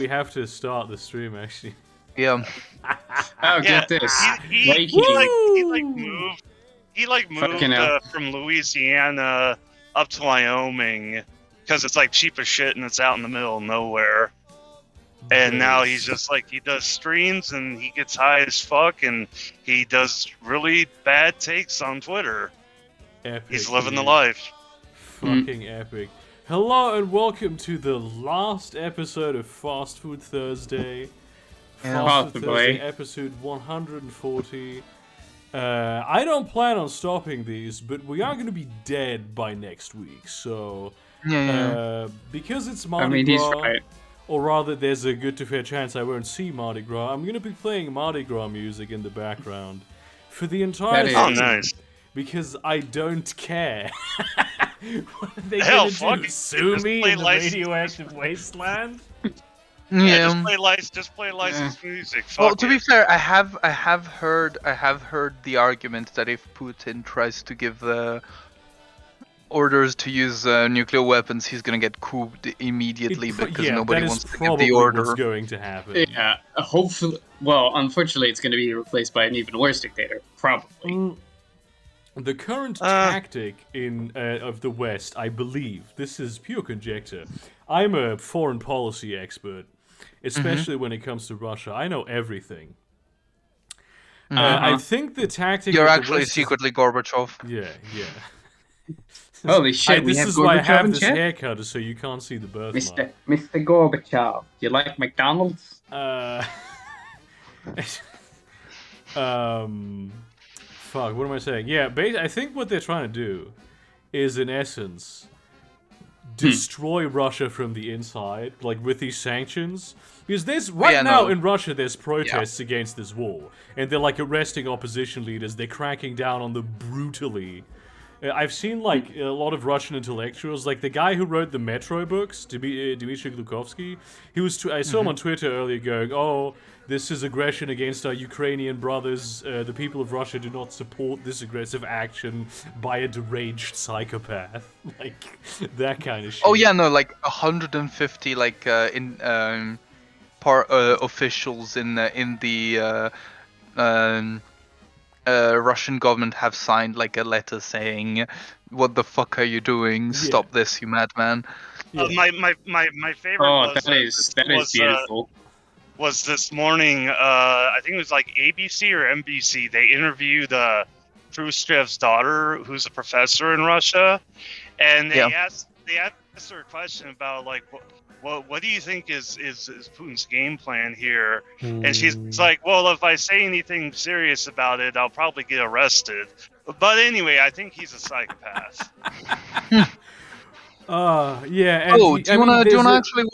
We have to start the stream, actually. Yeah. Oh, get this. He moved from Louisiana up to Wyoming because it's like cheap as shit and it's out in the middle of nowhere. And now he's just like, he does streams and he gets high as fuck and he does really bad takes on Twitter. Epic, he's living the life. Fucking epic. Hello and welcome to the last episode of Fast Food Thursday. Fast Food Thursday, episode 140. I don't plan on stopping these, but we are going to be dead by next week. So, because it's Mardi Gras, he's right. Or rather, there's a good to fair chance I won't see Mardi Gras. I'm going to be playing Mardi Gras music in the background for the entire season. Oh, nice. Because I don't care. What are they Hell, gonna do? Sue me in the radioactive wasteland? Just play licensed music. Well, to be fair, I have heard the argument that if Putin tries to give orders to use nuclear weapons, he's gonna get couped immediately because nobody wants to give the order. What's going to happen. Yeah, hopefully. Well, unfortunately, it's going to be replaced by an even worse dictator, probably. The current tactic of the West, I believe, this is pure conjecture. I'm a foreign policy expert, especially when it comes to Russia. I know everything. I think the tactic. You're of the actually West secretly Gorbachev. Yeah. Holy shit! This is why I have this haircut, so you can't see the birthmark. Mr. Gorbachev, you like McDonald's? Fuck, what am I saying? Yeah, I think what they're trying to do is, in essence, destroy Russia from the inside, like with these sanctions. Because there's now in Russia, there's protests against this war, and they're like arresting opposition leaders. They're cracking down on them brutally. I've seen like a lot of Russian intellectuals, like the guy who wrote the Metro books, Dmitry Glukovsky. I saw him on Twitter earlier going, "Oh, this is aggression against our Ukrainian brothers. The people of Russia do not support this aggressive action by a deranged psychopath." Like that kind of shit. Oh yeah, no, like 150 like officials in the Russian government have signed like a letter saying, "What the fuck are you doing? Stop this, you madman!" Yeah. My favorite. That is beautiful. Was this morning? I think it was like ABC or NBC. They interviewed Khrushchev's daughter, who's a professor in Russia, and they asked her a question about like what do you think is Putin's game plan here? And she's like, well, if I say anything serious about it, I'll probably get arrested. But anyway, I think he's a psychopath. Yeah. And do you wanna actually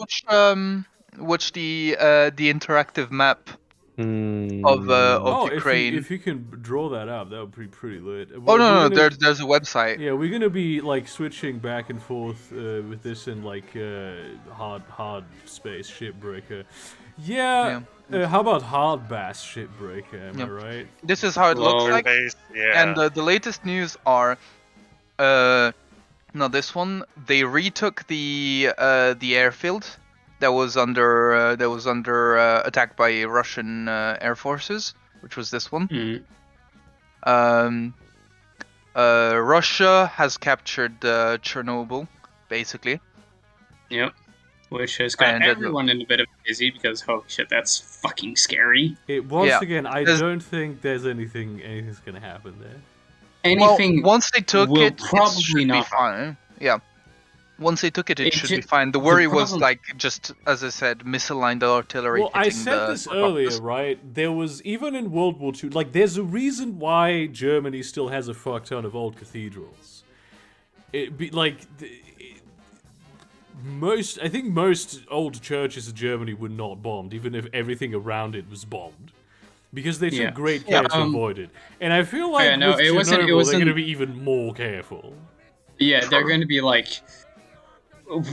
watch the interactive map of Ukraine? If you can draw that up, that would be pretty lit. There's a website. Yeah, we're gonna be like switching back and forth with this in like hard space shipbreaker. Yeah. How about hard bass shipbreaker? Am I right? This is how it looks like. And the latest news are, this one, they retook the airfield that was under attack by Russian air forces, which was this one. Russia has captured Chernobyl, basically. Yep. Which has got everyone in a bit of a dizzy because holy shit, that's fucking scary. Again, I don't think there's anything's gonna happen there. Once they took it, probably should be fine. Yeah. Once they took it, it should be fine. The worry was like just, as I said, misaligned artillery. Well, I said this earlier, right? There was, even in World War II, like there's a reason why Germany still has a fuck ton of old cathedrals. I think most old churches in Germany were not bombed, even if everything around it was bombed. Because they took great care to avoid it. And I feel like with Chernobyl, they're going to be even more careful. Yeah, they're going to be like,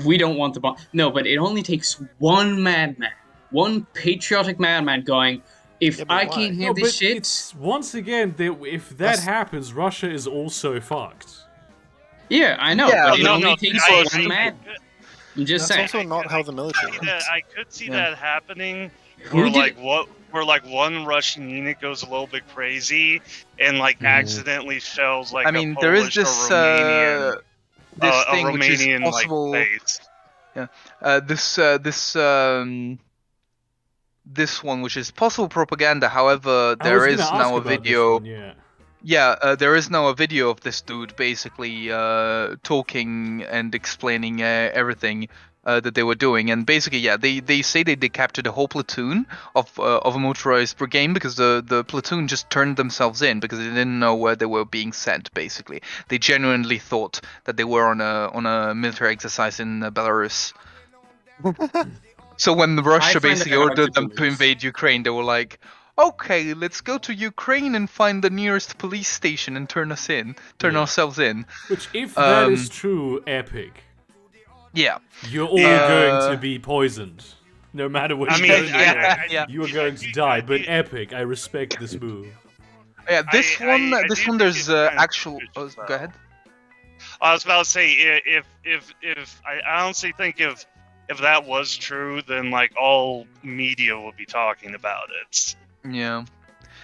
we don't want the bomb. No, but it only takes one madman, one patriotic madman going, if I can't hear this shit... Once again, if that happens, Russia is also fucked. Yeah, I know, but it only takes one madman. I'm just That's saying. also not how the military works. I could see Yeah. that happening. Who Where did- like one Russian unit goes a little bit crazy and like accidentally shells like I mean, a there is Polish this or Romanian this a thing which is Romanian possible. like base. This one, which is possible propaganda. However, I there was is gonna ask now a about this video. one, yeah. Yeah, there is now a video of this dude basically talking and explaining everything that they were doing, and basically, yeah, they say they captured a whole platoon of a motorized brigade because the platoon just turned themselves in because they didn't know where they were being sent. Basically, they genuinely thought that they were on a military exercise in Belarus. So when Russia find it basically hard to ordered them to believe. invade Ukraine, they were like, okay, let's go to Ukraine and find the nearest police station and turn ourselves in. Which, if that is true, epic. Yeah. You're all going to be poisoned. No matter what I you mean, do. yeah. You are going to die, but epic. I respect this move. Yeah, this I one, do this think one, there's it's kind of actual. suspicious, Go though. ahead. I was about to say if I honestly think if that was true, then like all media would be talking about it. Yeah.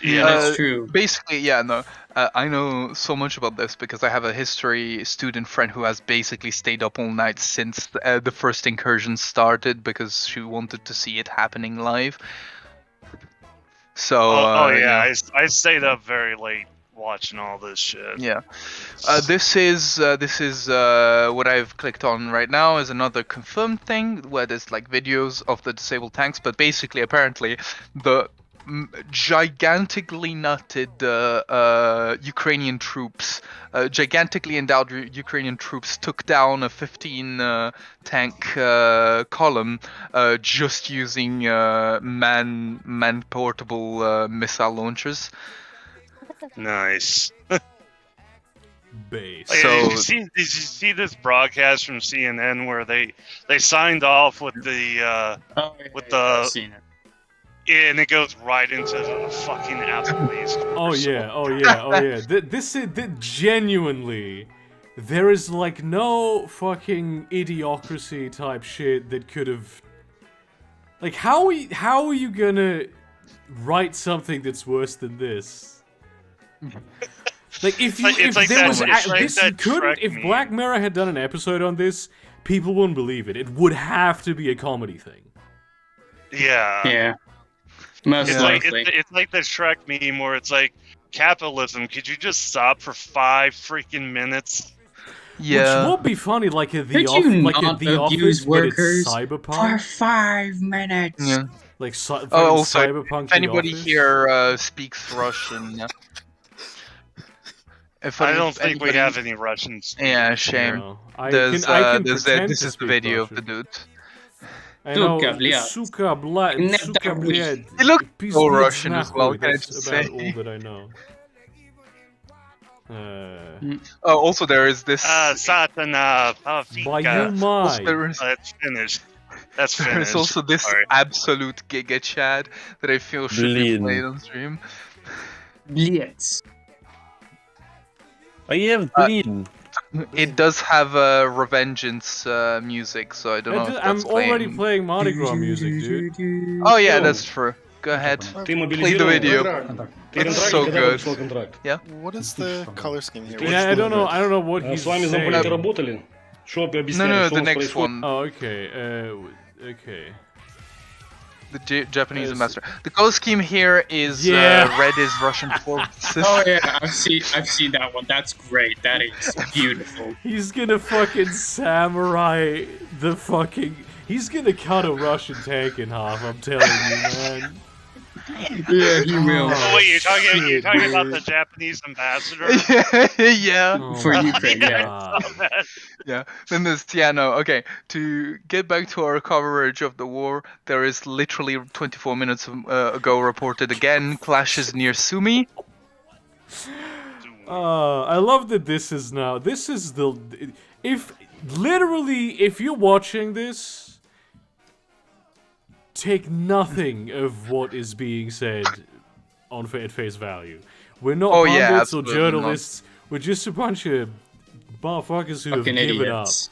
Yeah, that's true. Basically, yeah, no. I know so much about this because I have a history student friend who has basically stayed up all night since the first incursion started because she wanted to see it happening live. So. Yeah, I stayed up very late watching all this shit. Yeah. This is what I've clicked on right now is another confirmed thing where there's like videos of the disabled tanks, but basically apparently the gigantically nutted Ukrainian troops, gigantically endowed Ukrainian troops took down a 15 tank column just using man portable missile launchers. Nice. Base. So- did you see this broadcast from CNN where they signed off with the I've seen it. and it goes right into the fucking Applebee's. Oh yeah. This is genuinely. There is like no fucking idiocracy type shit that could have. Like how are you gonna write something that's worse than this? Like if Black Mirror had done an episode on this, people wouldn't believe it. It would have to be a comedy thing. Yeah. Yeah. Most It's like likely. it's like the Shrek meme where it's like capitalism. Could you just stop for 5 freaking minutes? Yeah. Which would be funny, like at the Could you like not at the abuse office, but it's workers cyberpunk. For 5 minutes. Yeah. Like fucking Also, cyberpunk. if The anybody Office. here speaks Russian, I don't think we have any Russians. Yeah, shame. No. I This can is pretend the to speak video of the Russian. dude. I know, Suka, блядь. suka, блядь. He looked so Пиздец Russian as well, нахуй. can I That's just about say? all that I know. Also, there is this. Satana Pavika. Bayumai. Also, That's finished. That's there finished. is also this Sorry. absolute giga chat that I feel should be Blin. played on stream. Blitz. I have green. It does have Revengeance music, so I don't know. If I'm that's already playing. playing Mardi Gras music, dude. Oh yeah, that's true. Go ahead. Ты Play the video. It's so good. What is the color scheme here? Yeah, I don't know what he's С вами saying. замполиты работали? Что объясняли, No, что the у вас next происходит? one. Oh, okay. Okay. The Japanese Yes. ambassador. The color scheme here is Yeah. red is Russian forces. Oh yeah, I've seen that one. That's great. That is beautiful. He's gonna fucking samurai the fucking. He's gonna cut a Russian tank in half. I'm telling you, man. Yeah, he will. Oh wait, you're talking shit, about dude. the Japanese ambassador? Yeah. Oh For my Ukraine, yeah. God. Yeah. Then there's no. Okay. To get back to our coverage of the war, there is literally 24 minutes ago reported again clashes near Sumi. I love that this is now. This is the. If you're watching this, take nothing of what is being said at face value. We're not Oh, yeah, pundits or absolutely journalists. We're just a bunch of motherfuckers who have Fucking given idiots.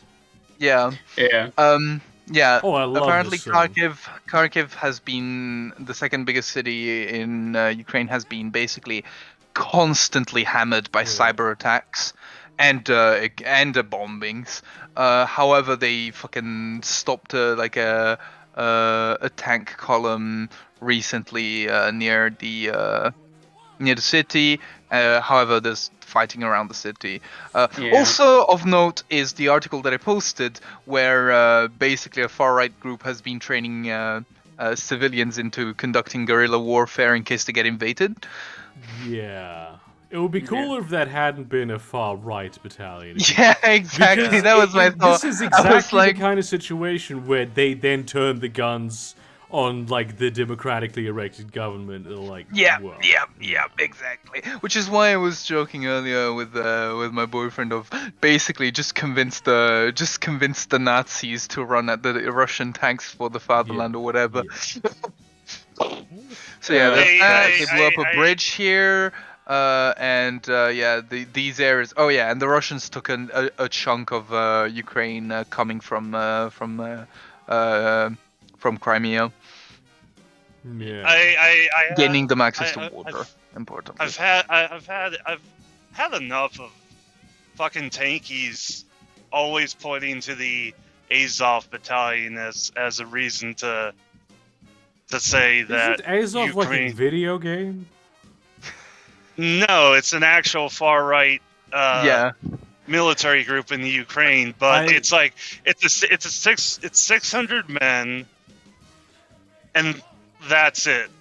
Yeah. Yeah. Yeah. Oh, I love Apparently, this song. Kharkiv has been the second biggest city in Ukraine. Has been basically constantly hammered by cyber attacks and bombings. However, they fucking stopped a tank column recently near the city. However, there's fighting around the city. Also of note is the article that I posted where basically a far-right group has been training civilians into conducting guerrilla warfare in case they get invaded. Yeah. It would be cooler if that hadn't been a far-right battalion. Yeah, exactly. Because that was my thought. This is exactly like, the kind of situation where they then turn the guns on, like, the democratically elected government. Like, yeah, whoa. exactly. Which is why I was joking earlier with my boyfriend of basically just convince the Nazis to run at the Russian tanks for the fatherland or whatever. Yeah. So yeah, they blew up a bridge here. These areas. Oh yeah, and the Russians took a chunk of Ukraine coming from Crimea. Yeah. Gaining them access to water. Importantly, I've had enough of fucking tankies always pointing to the Azov battalion as a reason to say that. Isn't Azov Ukraine... like a video game? No, it's an actual far right military group in the Ukraine, but it's 600 men, and that's it.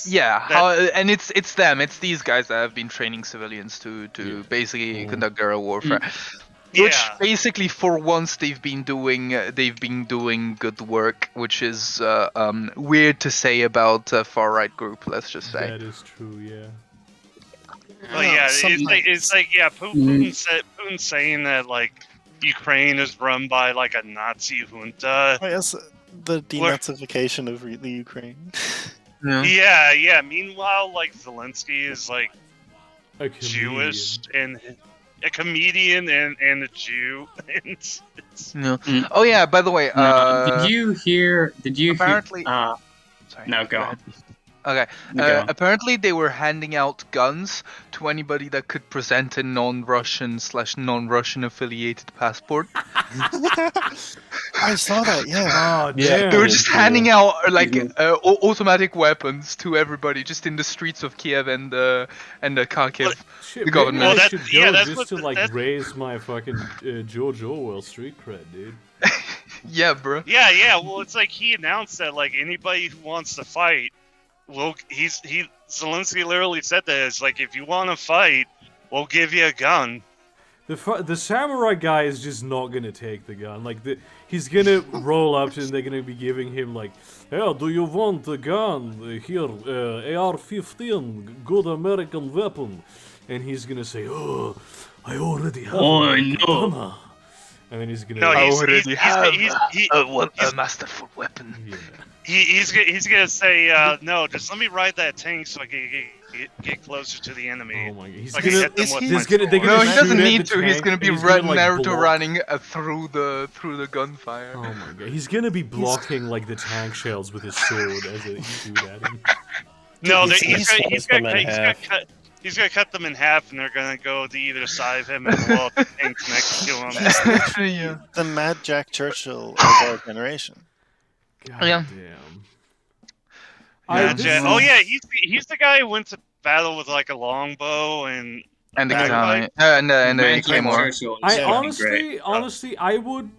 Yeah, and it's them. It's these guys that have been training civilians to basically conduct guerrilla warfare. Which basically, for once, they've been doing good work, which is weird to say about a far right group. Let's just say that is true. Yeah. Well, yeah, Putin saying that like Ukraine is run by like a Nazi junta. I guess the denazification of the Ukraine. Yeah. Meanwhile, like Zelensky is like a Jewish and a comedian and a Jew. Oh yeah. By the way, did you hear? Apparently, sorry. No, go on. Okay. Apparently, they were handing out guns to anybody that could present a non-Russian affiliated passport. I saw that. Yeah. Oh, damn. They were just handing out automatic weapons to everybody, just in the streets of Kiev and Kharkiv. Shit, the government. I should go just to raise my fucking George Orwell street cred, dude. Yeah, bro. Yeah. Well, it's like he announced that like anybody who wants to fight. Well, Zelensky literally said that it's like if you want to fight, we'll give you a gun. The samurai guy is just not gonna take the gun. Like he's gonna roll up and they're gonna be giving him like, "Hey, do you want a gun? Here, AR-15, good American weapon." And he's gonna say, "Oh, I already have a katana." And then he's gonna. No, I already have a masterful weapon. Yeah. He's gonna say no. Just let me ride that tank so I can get closer to the enemy. Oh my god! He's like gonna. No, he doesn't need to. He's gonna be Naruto running through the gunfire. Oh my god! He's gonna be blocking like the tank shells with his sword as they shoot at him. No, he's gonna cut them in half, and they're gonna go to either side of him and blow up the tanks next to him. He's literally the Mad Jack Churchill of our generation. God damn. He's the guy who went to battle with like a longbow and a katana and a claymore. Honestly, I would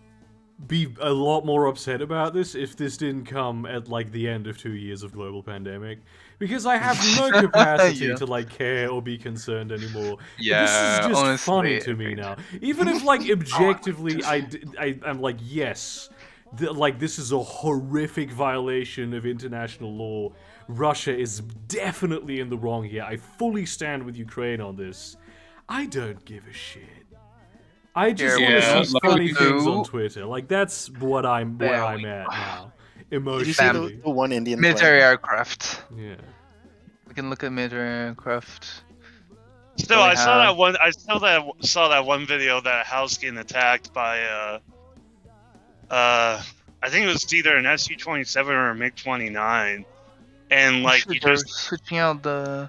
be a lot more upset about this if this didn't come at like the end of 2 years of global pandemic, because I have no capacity to like care or be concerned anymore. Yeah, this is just honestly, funny to me now. Even if like objectively, I'm like yes. This is a horrific violation of international law. Russia is definitely in the wrong here. I fully stand with Ukraine on this. I don't give a shit. I just want to see funny things on Twitter. Like that's where I'm at now. Emotionally. Did you see the one Indian military aircraft? Yeah. We can look at military aircraft. Still, I saw that one video that a house getting attacked by I think it was either an Su-27 or a MiG-29, and like you just switching out the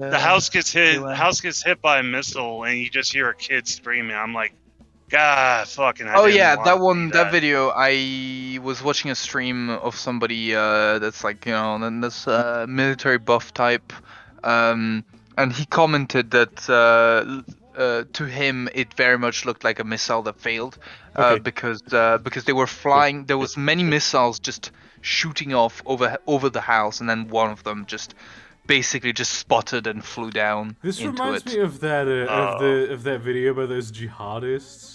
house gets hit. anyway. House gets hit by a missile, and you just hear a kid screaming. I'm like, God, fucking. Oh yeah, that one, that video. I was watching a stream of somebody that's like, you know, then this military buff type, and he commented that to him it very much looked like a missile that failed, because they were flying. There was many missiles just shooting off over the house, and then one of them just basically just spotted and flew down. This into reminds it. me of that of that video by those jihadists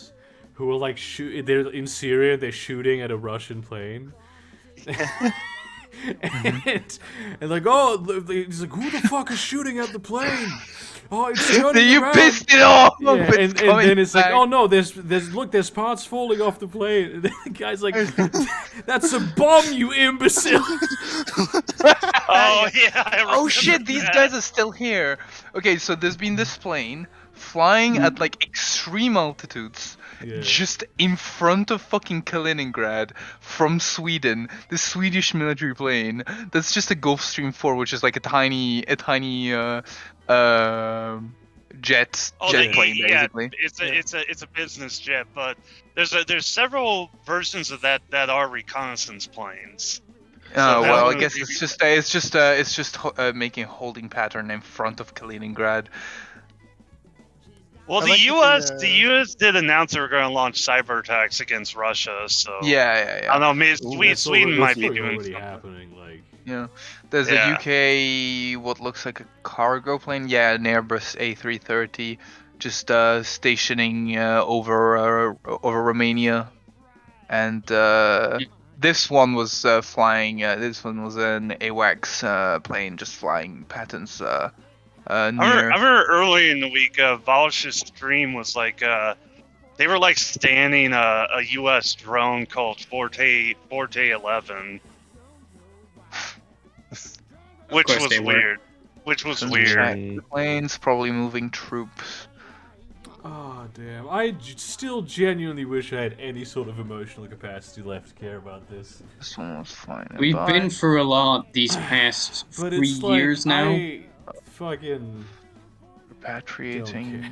who were like they're in Syria, they're shooting at a Russian plane. and like, oh, he's like, who the fuck is shooting at the plane? Oh, it's turning You around. pissed it off. Yeah, and then it's back. like, oh no, there's parts falling off the plane. And then the guy's like, that's a bomb, you imbecile. Oh yeah. I Oh remember shit, these that. guys are still here. Okay, so there's been this plane flying at like extreme altitudes. Yeah. Just in front of fucking Kaliningrad from Sweden, this Swedish military plane. That's just a Gulfstream 4, which is like a tiny jet plane basically. It's a business jet, but there's several versions of that are reconnaissance planes. Oh that well, I would guess be- it's just making a holding pattern in front of Kaliningrad. Well, I the like that U.S. the U.S. did announce they were going to launch cyber attacks against Russia. So Yeah. I don't know. Maybe That's Sweden already- might that's be doing already something. happening. Like, Yeah, there's Yeah. a UK what looks like a cargo plane. Yeah, an Airbus A330, just stationing over Romania, and this one was flying. This one was an AWACS plane, just flying patterns near. I remember early in the week, Volish's stream was like, they were like standing a U.S. drone called Forte 11, which course was they were. weird. Which was Some weird. check planes, probably moving troops. oh damn! I still genuinely wish I had any sort of emotional capacity left to care about this. This one was flying. We've by. been through a lot these past But 3 it's like, years now. I fucking. repatriating.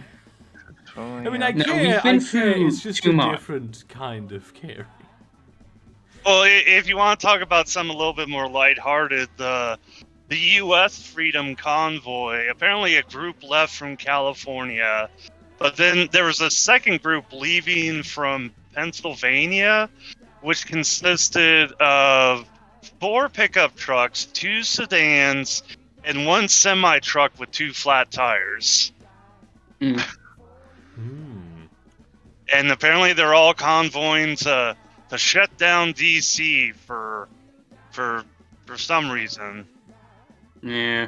I mean, I No, care. we've been I care. through It's just too a much. different kind of caring. Well, if you want to talk about something a little bit more lighthearted, the U.S. Freedom Convoy, apparently a group left from California, but then there was a second group leaving from Pennsylvania, which consisted of 4 pickup trucks, 2 sedans, and 1 semi-truck with 2 flat tires. Mm. And apparently they're all convoying to shut down D.C. for some reason. Yeah.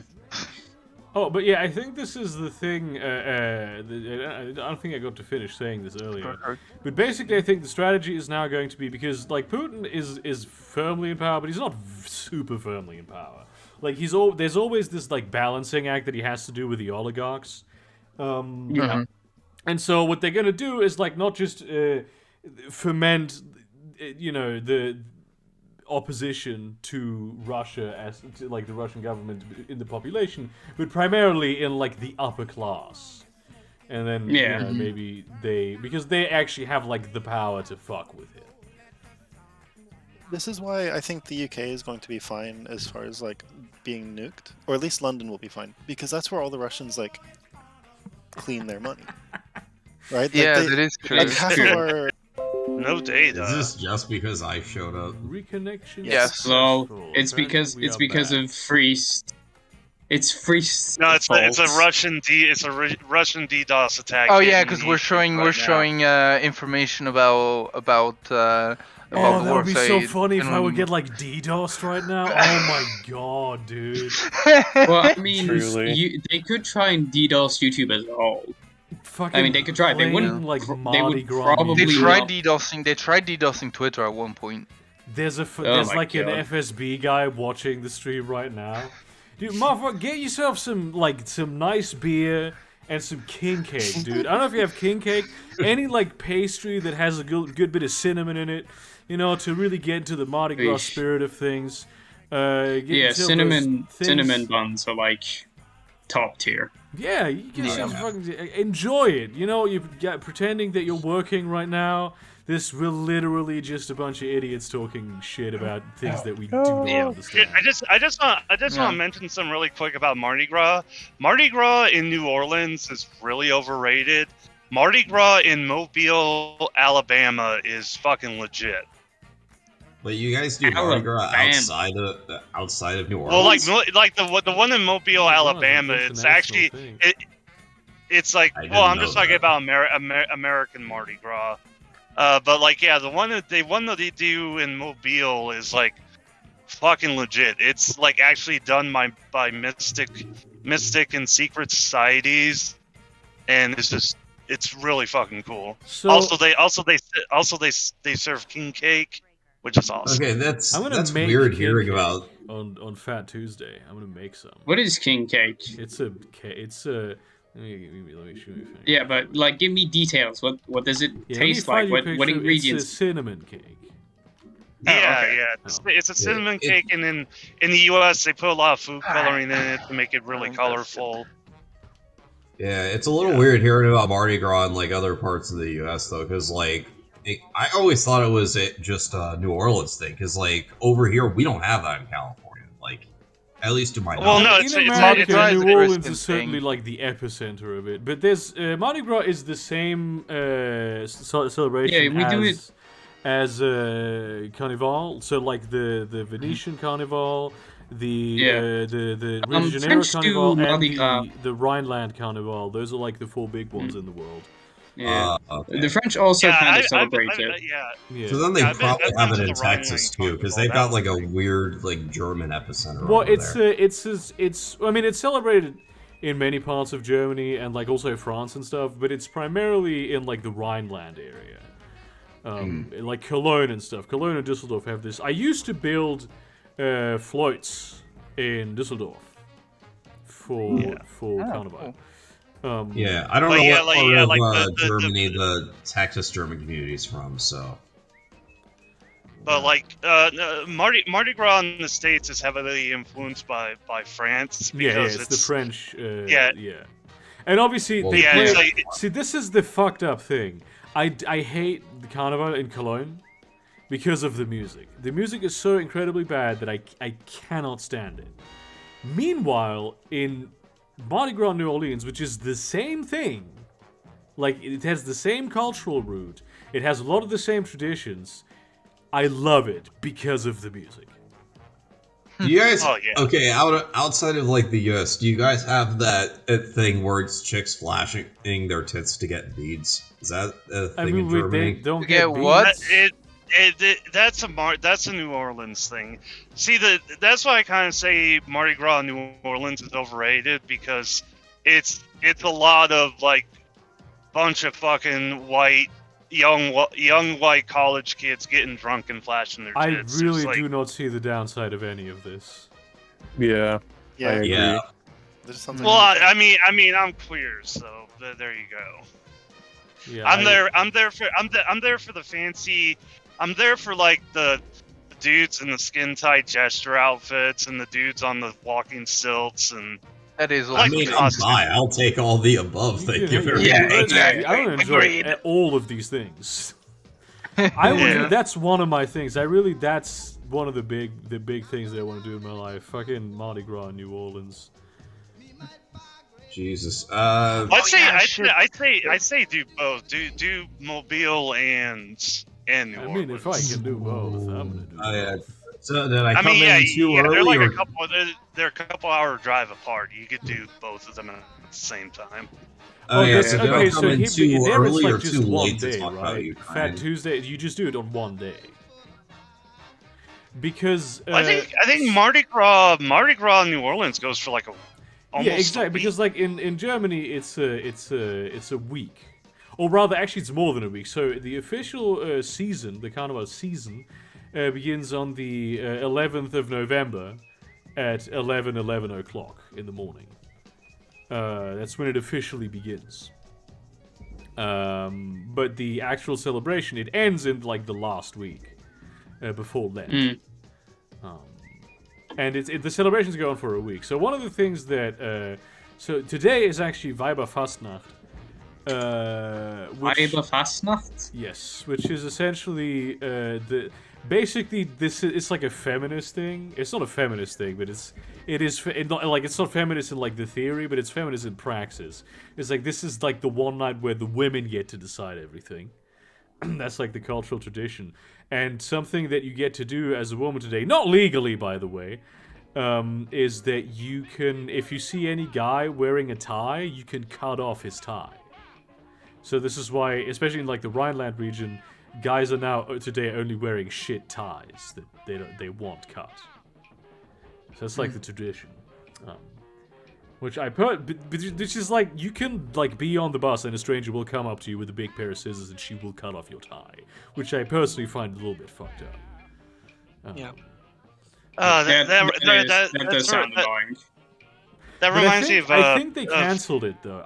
Oh, but yeah, I think this is the thing. I don't think I got to finish saying this earlier. But basically, I think the strategy is now going to be, because like Putin is firmly in power, but he's not super firmly in power. Like there's always this like balancing act that he has to do with the oligarchs. Yeah. And so what they're gonna do is like not just foment, the opposition to Russia to like the Russian government in the population, but primarily in like the upper class. And then maybe because they actually have like the power to fuck with it. This is why I think the UK is going to be fine as far as like being nuked, or at least London will be fine, because that's where all the Russians like clean their money, right? Like, Yeah, that is true. Like half of our No data. Is this just because I showed up? Reconnection. Yes. So successful. it's because Apparently we are because back. of Freest. It's Freest. No, it's a Russian Russian DDoS attack. Oh yeah, hitting because the we're East showing right information about Oh, that would be so website funny if I would and- get like DDoSed right now. Oh my god, dude. Well, I mean, Truly. they could try and DDoS YouTube as a whole. Fucking I mean, they could try. They plain, wouldn't. like They Mardi would Gras. probably They music. tried not. DDoSing. They tried DDoSing Twitter at one point. There's my like an God. FSB guy watching the stream right now. Dude, motherfucker, get yourself some nice beer and some king cake, dude. I don't know if you have king cake. Any like pastry that has a good bit of cinnamon in it, you know, to really get into the Mardi Gras spirit of things. Yeah, cinnamon buns are like top tier. Yeah, you can just fucking enjoy it. You know, you pretending that you're working right now. This will literally just a bunch of idiots talking shit about things that we do not understand. I just want to mention something really quick about Mardi Gras. Mardi Gras in New Orleans is really overrated. Mardi Gras in Mobile, Alabama is fucking legit. But you guys do Mardi Gras outside of New Orleans? Well, like the one in Mobile, Alabama, it's actually it's like, well, I'm just talking about American Mardi Gras. But like, yeah, the one that they do in Mobile is like fucking legit. It's like actually done by mystic and secret societies, and it's really fucking cool. So, also they serve king cake, which is awesome. Okay, that's weird hearing about on Fat Tuesday. I'm gonna make some. What is king cake? It's a. Let me show you. Yeah, but like, give me details. What does it taste like? What ingredients? It's a cinnamon cake. Yeah. It's a cinnamon cake, and then in the U.S. they put a lot of food coloring in it to make it really colorful. Yeah, it's a little weird hearing about Mardi Gras in like other parts of the U.S. though, because like I always thought it was just a New Orleans thing, because like over here we don't have that in California, like at least to my knowledge. Well, no, in America, New Orleans is certainly like the epicenter of it, but there's Mardi Gras is the same celebration as Carnival, so like the Venetian Carnival, the Rio de Janeiro Carnival, and the Rhineland Carnival. Those are like the 4 big ones in the world. Yeah, okay. The French also kind of celebrate it. Yeah. So then they probably have it in Texas too, because they've got like a weird like German epicenter. Well, over there. it's I mean, it's celebrated in many parts of Germany and like also France and stuff, but it's primarily in like the Rhineland area, like Cologne and stuff. Cologne and Düsseldorf have this. I used to build floats in Düsseldorf for Carnival. Cool. Yeah, I don't know what part of Germany the Texas German community is from, so. But like Mardi Gras in the States is heavily influenced by France. Because it's the French. Yeah. And obviously they play. See, this is the fucked up thing. I hate the Carnival in Cologne because of the music. The music is so incredibly bad that I cannot stand it. Meanwhile, in Mardi Gras New Orleans, which is the same thing, like it has the same cultural root, it has a lot of the same traditions. I love it because of the music. Do you guys okay? Outside of like the U.S., do you guys have that thing where it's chicks flashing their tits to get beads? Is that a thing in Germany? They don't get beads. What? That's a New Orleans thing. See, that's why I kind of say Mardi Gras in New Orleans is overrated, because it's a lot of like bunch of fucking young white college kids getting drunk and flashing their tits. I really do not see the downside of any of this. Yeah. There's something. Well, I mean, I'm queer, so there you go. Yeah, I'm there for the fancy. I'm there for like the dudes in the skin tight gesture outfits and the dudes on the walking stilts, and that is. I mean, I'll take all the above. Thank you very much. Yeah, exactly. I don't enjoy all of these things. That's one of my things. That's one of the big things that I want to do in my life. Fucking Mardi Gras in New Orleans. Jesus. I'd say do both. Do Mobile and New Orleans. I mean, if I can do both, I'm gonna do both. Yeah. So did I come in too early? They're like they're a couple hour drive apart. You could do both of them at the same time. Okay, so there it's like or just too one late day, to talk about right? Fat Tuesday, you just do it on one day. Because I think Mardi Gras in New Orleans goes for like almost exactly. a week. Because like in Germany, it's a week, or rather, actually, it's more than a week. So the official season, the Carnival season, begins on the 11th of November at 11 o'clock in the morning. That's when it officially begins. But the actual celebration, it ends in like the last week before Lent. And the celebrations go on for a week. So one of the things that so today is actually Weiberfastnacht. Weiberfastnacht? Yes, which is essentially basically it's like a feminist thing. It's not a feminist thing, but it's not feminist in like the theory, but it's feminist in praxis. It's like this is like the one night where the women get to decide everything. That's like the cultural tradition, and something that you get to do as a woman today, not legally by the way, is that you can, if you see any guy wearing a tie, you can cut off his tie. So this is why, especially in like the Rhineland region, guys are now today only wearing shit ties that they want cut. So that's like the tradition, which which is like you can like be on the bus and a stranger will come up to you with a big pair of scissors and she will cut off your tie, which I personally find a little bit fucked up. Yeah. That does sound annoying. That reminds me of. I think they cancelled it though.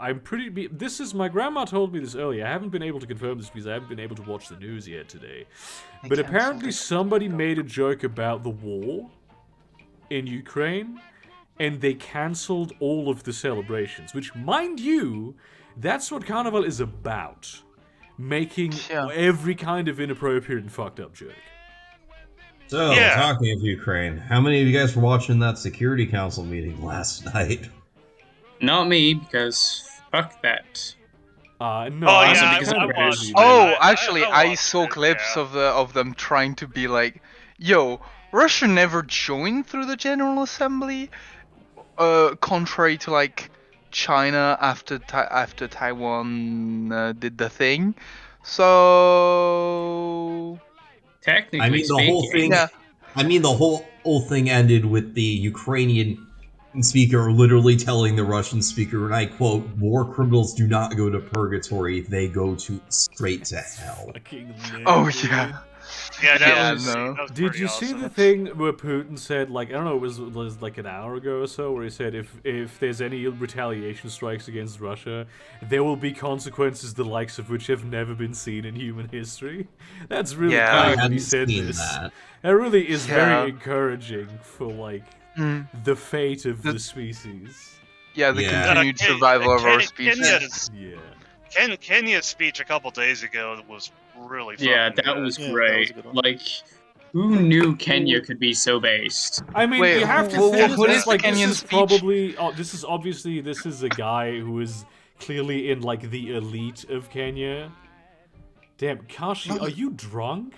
This is my grandma told me this earlier. I haven't been able to confirm this because I haven't been able to watch the news yet today. But apparently somebody made a joke about the war in Ukraine, and they cancelled all of the celebrations. Which, mind you, that's what Carnival is about: making every kind of inappropriate and fucked up joke. So, talking of Ukraine, how many of you guys were watching that Security Council meeting last night? Not me, because fuck that. No. Actually, I saw clips of them trying to be like, "Yo, Russia never joined through the General Assembly, contrary to like China after Taiwan did the thing." So. Technically the whole thing ended with the Ukrainian speaker literally telling the Russian speaker, and I quote, "War criminals do not go to purgatory; they go straight to hell." Oh yeah. Yeah, that was Did you see the thing where Putin said, like, I don't know, it was like an hour ago or so, where he said if there's any retaliation strikes against Russia, there will be consequences the likes of which have never been seen in human history? That's really kind when he said this. That really is very encouraging for, like, the fate of the species. Yeah, the continued survival of our species. Kenya's speech a couple days ago was really fun. Yeah, that was great. Like, who knew Kenya could be so based? I mean, you have to think this, like, this is probably... this is obviously, this is a guy who is clearly in, like, the elite of Kenya. Damn, Kashi, are you drunk?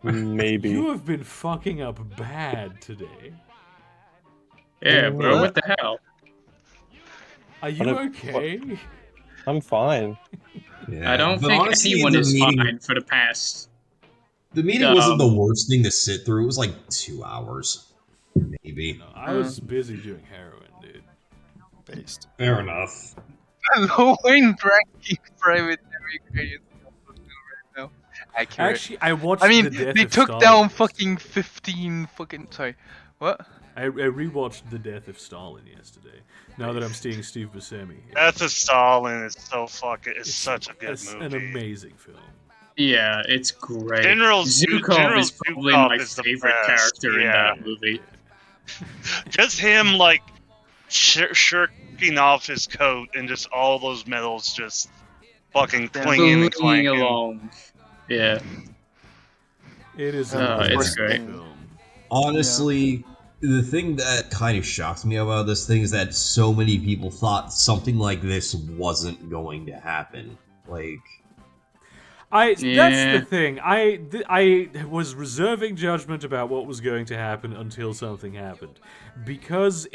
Maybe. You have been fucking up bad today. Yeah, bro, what the hell? Are you okay? I'm fine. I don't think anyone is fine for the past. The meeting wasn't the worst thing to sit through. It was like 2 hours, maybe. No, I was busy doing heroin, dude. Based. Fair enough. Wayne drinking private Ukrainian right now. Accurate. Actually, I watched. I mean, The Death they of took Stalin. down fucking 15 fucking. Sorry, what? I rewatched The Death of Stalin yesterday. Now that I'm seeing Steve Buscemi. Death of Stalin is so fucking. It's such a good movie. An amazing film. Yeah, it's great. General Zukov is probably my favorite character in that movie. Just him, like, shirking off his coat and just all those medals just fucking clinging and clanking along. Yeah. It is it's great. film. Honestly, the thing that kind of shocks me about this thing is that so many people thought something like this wasn't going to happen. Like... That's the thing. I was reserving judgment about what was going to happen until something happened, because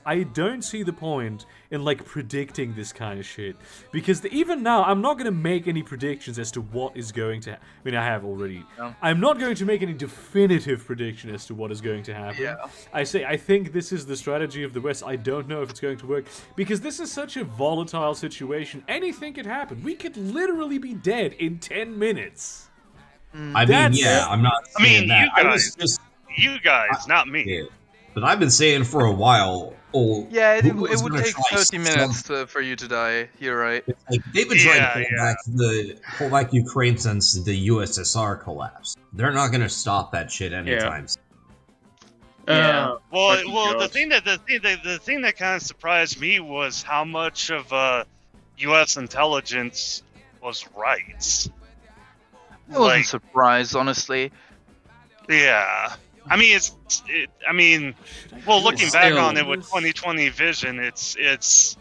I don't see the point in like predicting this kind of shit, because even now I'm not going to make any predictions as to what is going to. I mean, I have already. No. I'm not going to make any definitive prediction as to what is going to happen. Yeah. I think this is the strategy of the West. I don't know if it's going to work, because this is such a volatile situation. Anything could happen. We could literally be dead in 10 minutes. I mean, yeah, I'm not saying that. You guys, not me. Yeah. But I've been saying for a while. Oh, Yeah, it Putin's would gonna take try 30 minutes for you to die. You're right. It's like they've been trying Yeah, to pull back Ukraine since the USSR collapsed. They're not gonna stop that shit anytime soon. Yeah. Well, the thing that kind of surprised me was how much of U.S. intelligence was right. I wasn't surprised, honestly. Yeah. I mean, looking back on it with 2020 vision, it's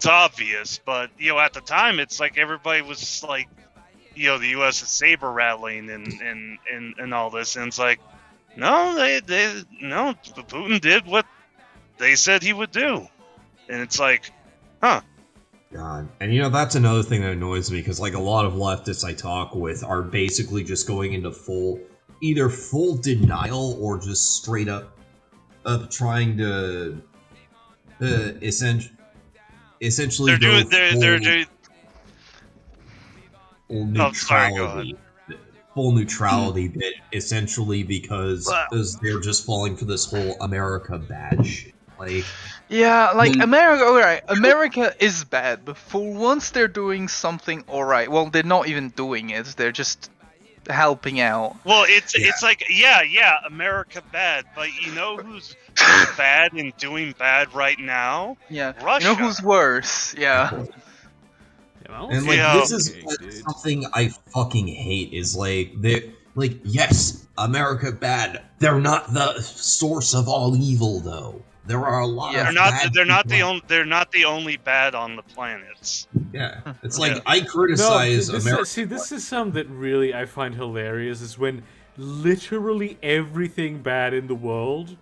obvious. But at the time, it's like everybody was just like, the U.S. is saber rattling and all this, and it's like, no, no, Putin did what they said he would do, and it's like, huh. God, and that's another thing that annoys me because like a lot of leftists I talk with are basically just going into either full denial or just straight up trying to essentially They're full neutrality. Full neutrality bit, essentially because they're just falling for this whole America bad shit. Like, yeah, like America. Alright, America is bad, but for once they're doing something alright. Well, they're not even doing it; they're just helping out. Well, it's like America bad, but you know who's bad and doing bad right now? Yeah, Russia. You know who's worse? Yeah. And like this is something I fucking hate is like yes, America bad. They're not the source of all evil though. There are a lot of they're not the only bad on the planets. Yeah. It's like I criticize America. See, this is something that really I find hilarious is when literally everything bad in the world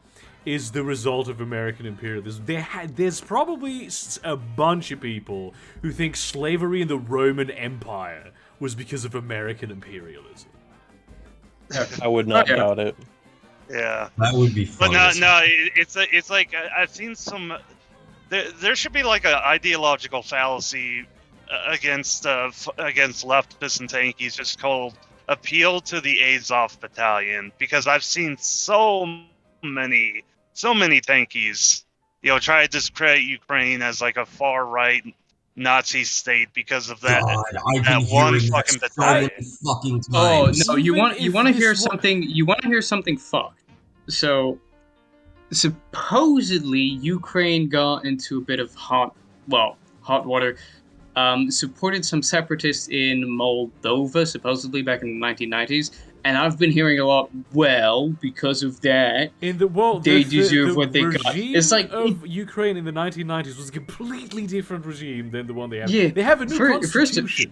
is the result of American imperialism. There's probably a bunch of people who think slavery in the Roman Empire was because of American imperialism. I would not doubt it. Yeah, that would be fun. But no, it's like I've seen some. There should be like an ideological fallacy against leftists and tankies, just called appeal to the Azov battalion, because I've seen so many tankies, try to discredit Ukraine as like a far right Nazi state because of that. God, that one fucking battalion. Fucking times. Oh no! You want to hear something? You want to hear something fucked? So, supposedly Ukraine got into a bit of hot water. Supported some separatists in Moldova, supposedly back in the 1990s. And I've been hearing a lot. Well, because of that, they deserve what they got. It's like Ukraine in the 1990s was a completely different regime than the one they have. Yeah, they have a new constitution.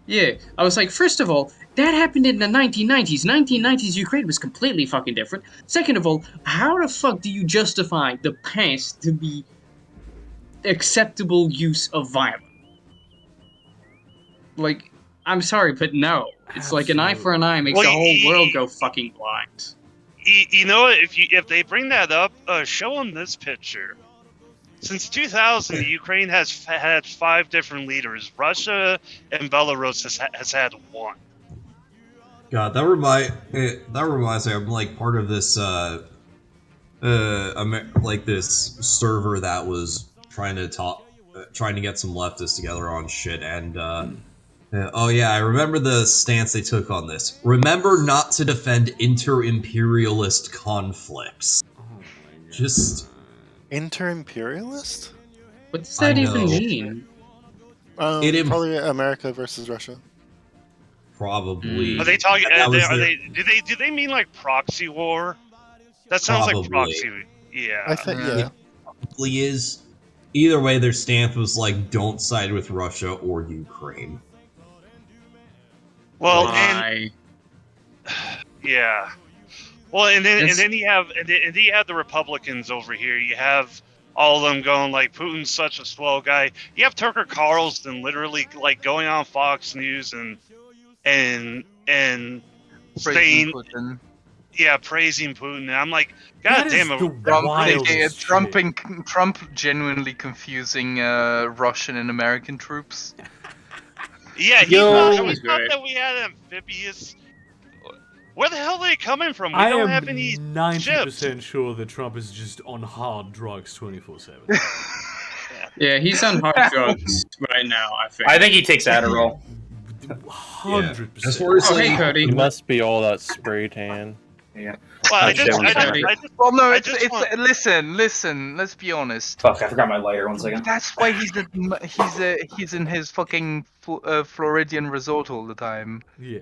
I was like, first of all, that happened in the 1990s. 1990s Ukraine was completely fucking different. Second of all, how the fuck do you justify the past to be acceptable use of violence? Like, I'm sorry, but no. It's like an eye for an eye makes the whole world go fucking blind. You know, if they bring that up, show them this picture. Since 2000, Ukraine has had 5 different leaders. Russia and Belarus has had 1. God, that reminds me. I'm like part of this like this server that was trying to get some leftists together on shit, and oh yeah, I remember the stance they took on this. Remember not to defend inter-imperialist conflicts. Just inter-imperialist? What does that even mean? Probably America versus Russia. Probably. Are they talking? Do they mean like proxy war? That sounds like proxy. Yeah. I think It probably is. Either way, their stance was like, don't side with Russia or Ukraine. Well, yeah. Well, and then you have the Republicans over here. You have all of them going like, Putin's such a swell guy. You have Tucker Carlson literally like going on Fox News and saying, Putin. Yeah, praising Putin. And I'm like, God damn it! Trump genuinely confusing Russian and American troops. Yeah, he thought that we had amphibious. Where the hell are they coming from? We I don't am have any 90% sure that Trump is just on hard drugs 24/7. Yeah, he's on hard drugs right now, I think. I think he takes Adderall. 100%. As far as Oh, hey, like, Cody. It must be all that spray tan. Yeah. Well, I That's just, shit. Well, no, I it's just want- listen. Let's be honest. Fuck, I forgot my lighter. 1 second. That's why he's in his fucking Floridian resort all the time. Yeah.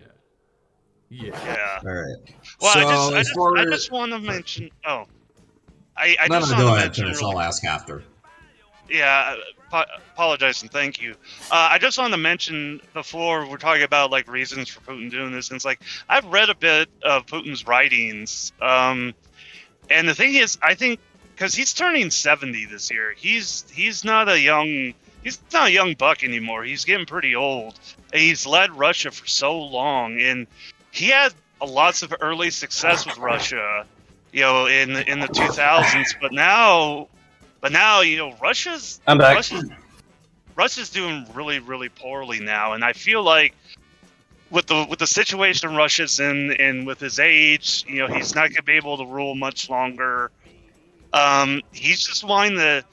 Yeah. Yeah. all right. Well, So I just want to mention. Oh, I no, just no, want go to ahead, mention. finish. Really, I'll ask after. yeah, apologize and thank you. I just want to mention before we're talking about like reasons for Putin doing this, and it's like I've read a bit of Putin's writings, and the thing is, I think because he's turning 70 this year, he's not a young buck anymore. He's getting pretty old, and he's led Russia for so long, and he had lots of early success with Russia, in the 2000s. But now, Russia's I'm back. Russia's doing really, really poorly now, and I feel like with the situation Russia's in, and with his age, he's not gonna be able to rule much longer. He's just wanting to.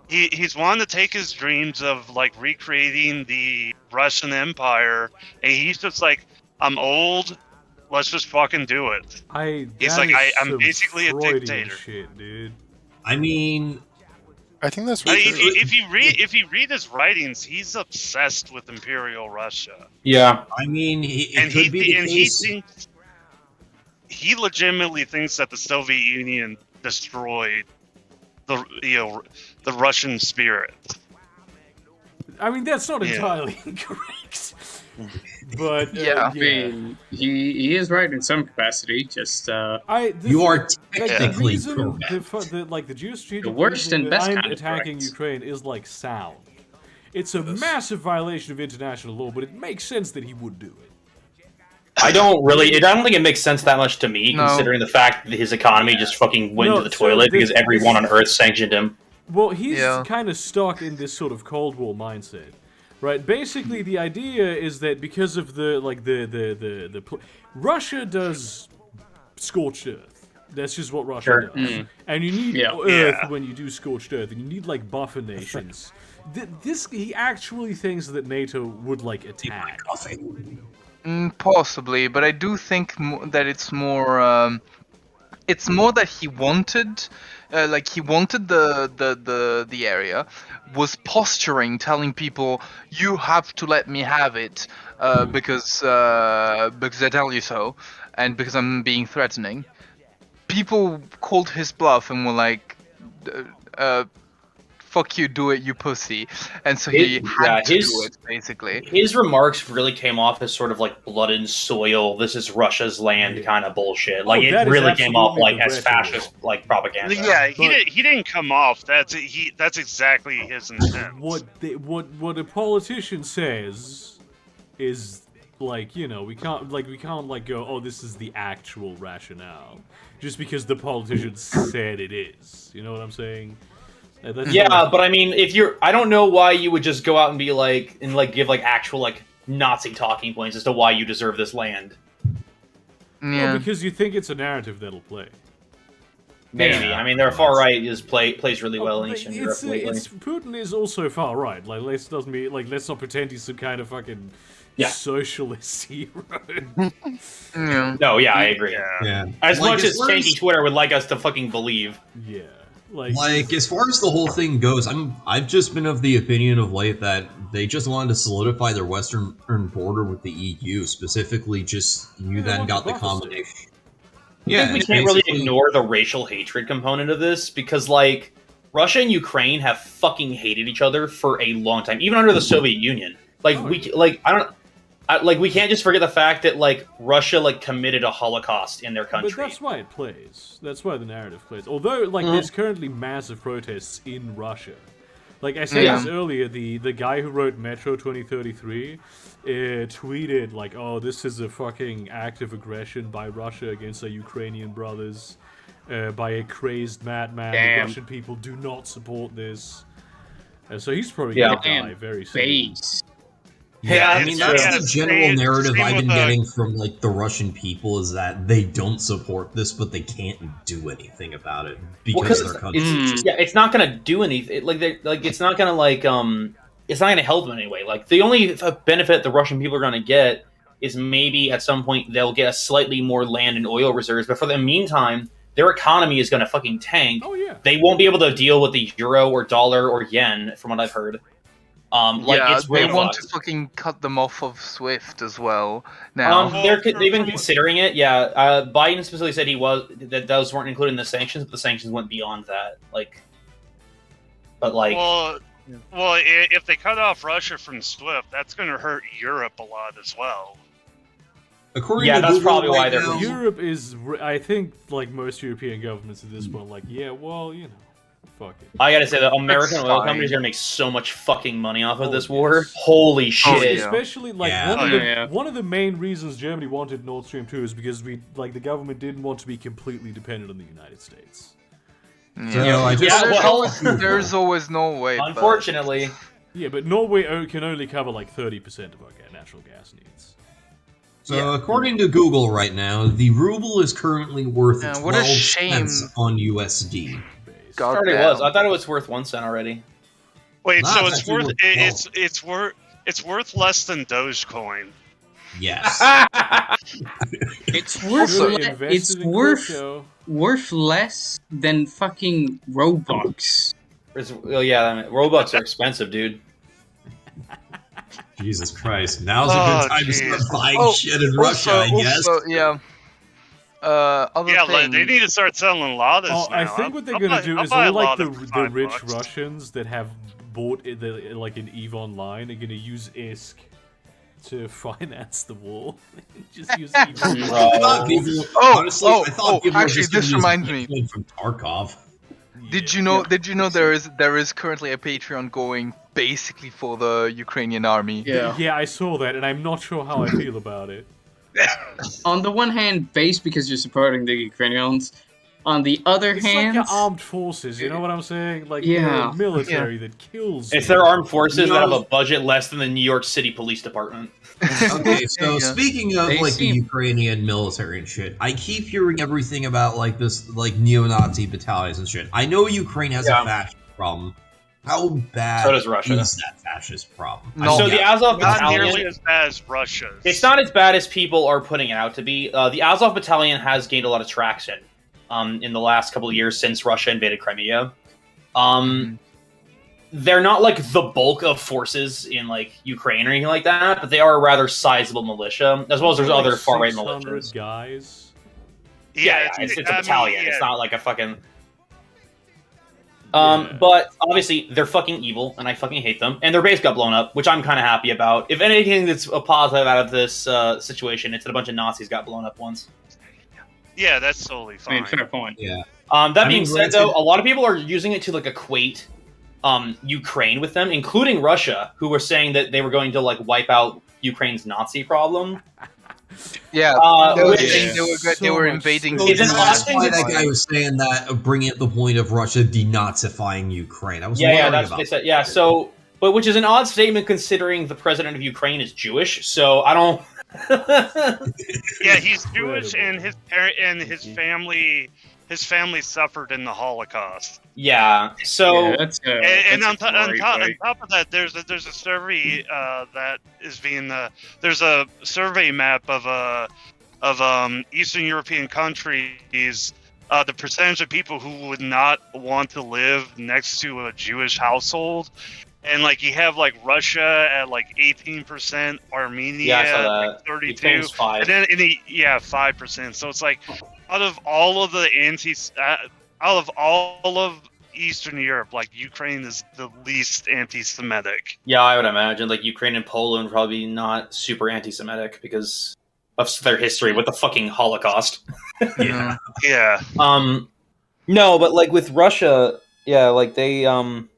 He's wanting to take his dreams of like recreating the Russian Empire, and he's just like, I'm old. Let's just fucking do it. He's like, I'm basically a dictator. Shit, dude. I mean, I think that's really true. If you read his writings, he's obsessed with Imperial Russia. Yeah. I mean, it could be the case. He legitimately thinks that the Soviet Union destroyed the Russian spirit. I mean, that's not entirely incorrect. But I mean, he is right in some capacity. Just you are technically correct. The geostrategic The worst and best I'm kind of attacking correct. Ukraine is like sound. It's a massive violation of international law, but it makes sense that he would do it. I don't think it makes sense that much to me, considering the fact that his economy just fucking went to the toilet because everyone on Earth sanctioned him. Well, he's kind of stuck in this sort of Cold War mindset, right? Basically, the idea is that because of Russia does scorched earth. That's just what Russia does. And you need earth when you do scorched earth, and you need like buffer nations. He actually thinks that NATO would like attack. Possibly, but I do think that it's more that he wanted, the area, was posturing, telling people you have to let me have it because I tell you so, and because I'm being threatening. People called his bluff and were like, fuck you, do it, you pussy. And so he had to do it, basically. His remarks really came off as sort of like blood and soil, this is Russia's land kind of bullshit. Like, it really came off like as fascist like propaganda. Yeah, he didn't come off. That's exactly his intent. What a politician says is like, we can't go, oh, this is the actual rationale, just because the politician said it is. You know what I'm saying? But I mean, I don't know why you would just go out and be like, give like actual like Nazi talking points as to why you deserve this land. Yeah, well, because you think it's a narrative that'll play. Maybe. I mean, their far right plays really well in Eastern Europe lately. Putin is also far right. Like, let's not pretend he's some kind of fucking socialist hero. No, I agree. Yeah. As much as tanky Twitter would like us to fucking believe. Yeah. Like, as far as the whole thing goes, I've just been of the opinion of late that they just wanted to solidify their western border with the EU, specifically you then got the combination. I think we can't really ignore the racial hatred component of this, because, like, Russia and Ukraine have fucking hated each other for a long time, even under the Soviet Union. Like, we can't just forget the fact that, like, Russia, like, committed a Holocaust in their country. But that's why it plays. That's why the narrative plays. Although, like, there's currently massive protests in Russia. Like, I said this earlier, the guy who wrote Metro 2033 tweeted, like, oh, this is a fucking act of aggression by Russia against our Ukrainian brothers, by a crazed madman. The Russian people do not support this. So he's probably going to die very soon. Yeah, I it's- mean that's yeah, the general same- narrative same I've with been the- getting from like the Russian people is that they don't support this, but they can't do anything about it because their country. is just- Yeah, it's not gonna do anything. It's not gonna it's not gonna help them anyway. Like the only benefit the Russian people are gonna get is maybe at some point they'll get a slightly more land and oil reserves. But for the meantime, their economy is gonna fucking tank. Oh yeah. They won't be able to deal with the euro or dollar or yen, from what I've heard. It's they really want fucked. to fucking cut them off of SWIFT as well now. They've been considering it. Yeah, Biden specifically said those weren't included in the sanctions, but the sanctions went beyond that. Well, if they cut off Russia from SWIFT, that's going to hurt Europe a lot as well. According yeah, to that's Google probably why right they're. now, Europe is, I think, like most European governments at this point, like, yeah, well, you know, fuck it. I gotta say, the American That's oil fine. companies are gonna make so much fucking money off of Oh, this war. yes. Holy shit! yeah. Especially like Yeah. one of the main reasons Germany wanted Nord Stream 2 is because the government didn't want to be completely dependent on the United States. So I just There's always Norway. but- Unfortunately, Yeah, but Norway can only cover like 30% of our natural gas needs. So according to Google right now, the ruble is currently worth Yeah, 12 what a shame. cents on USD. it already was. I thought it was worth 1 cent already. Wait, Nah, so it's it's actually worth it's worth less than Dogecoin. Yes. It's worth Really le- invested it's in worth crypto. worth less than fucking Robux. Robux are expensive, dude. Jesus Christ. Now's a Oh, good time to start jeez. buying shit in Russia, I guess. Yeah. Other Yeah, thing. they need to start selling Ladas Oh, now. I think what they're I'll gonna buy- do I'll is buy a all like Lada for the $5 rich bucks. Russians that have bought like an EVE Online are gonna use ISK to finance the war. Just use EVE I Online. thought people, honestly, I thought people were actually, just gonna this use reminds me. Bitcoin from Tarkov. Did you know? Did you know there is currently a Patreon going basically for the Ukrainian army? Yeah, I saw that, and I'm not sure how I feel about it. On the one hand, base because you're supporting the Ukrainians. On the other It's hand, like your armed forces, you know what I'm saying? Like Yeah. the military that kills. It's you. their armed forces You that have know- a budget less than the New York City Police Department. Okay, so Yeah. speaking of They like seem- the Ukrainian military and shit, I keep hearing everything about like this like neo-Nazi battalions and shit. I know Ukraine has Yeah. a fascist problem. How bad So does Russia. is that fascist problem? No. So the Azov Not nearly Battalion, as bad as Russia's. it's not as bad as people are putting it out to be. The Azov Battalion has gained a lot of traction in the last couple of years since Russia invaded Crimea. They're not like the bulk of forces in like Ukraine or anything like that, but they are a rather sizable militia, as well as there's Like other far right 600 militias. guys. Yeah, it's a I mean, battalion. yeah. It's not like a fucking. Yeah. But obviously they're fucking evil, and I fucking hate them. And their base got blown up, which I'm kind of happy about. If anything that's a positive out of this situation, it's that a bunch of Nazis got blown up once. Yeah, that's totally I fine. mean, fair point. Yeah. That I being mean, said, granted- though, a lot of people are using it to like equate Ukraine with them, including Russia, who were saying that they were going to like wipe out Ukraine's Nazi problem. Yeah, they were which- saying they were So much invading. stuff. It's an That's odd thing why to- that guy was saying that, bringing up the point of Russia denazifying Ukraine. I was Yeah, wondering that's about what they said. Yeah, so, but which is an odd statement considering the president of Ukraine is Jewish. So I don't. Yeah, he's Jewish, and his parent and his family suffered in the Holocaust. Yeah. So. Yeah, that's And that's on, a on, story, top, on right? top of that, there's a survey that is being there's a survey map of Eastern European countries. The percentage of people who would not want to live next to a Jewish household, and like you have like Russia at like 18%, Armenia Yeah, I saw at that. like 32, Ukraine's 5. and then 5%. So it's like out of all of the out of all of Eastern Europe, like Ukraine is the least anti-Semitic. Yeah, I would imagine like Ukraine and Poland probably not super anti-Semitic because of their history with the fucking Holocaust. Yeah. Yeah. No, but like with Russia, yeah, like they're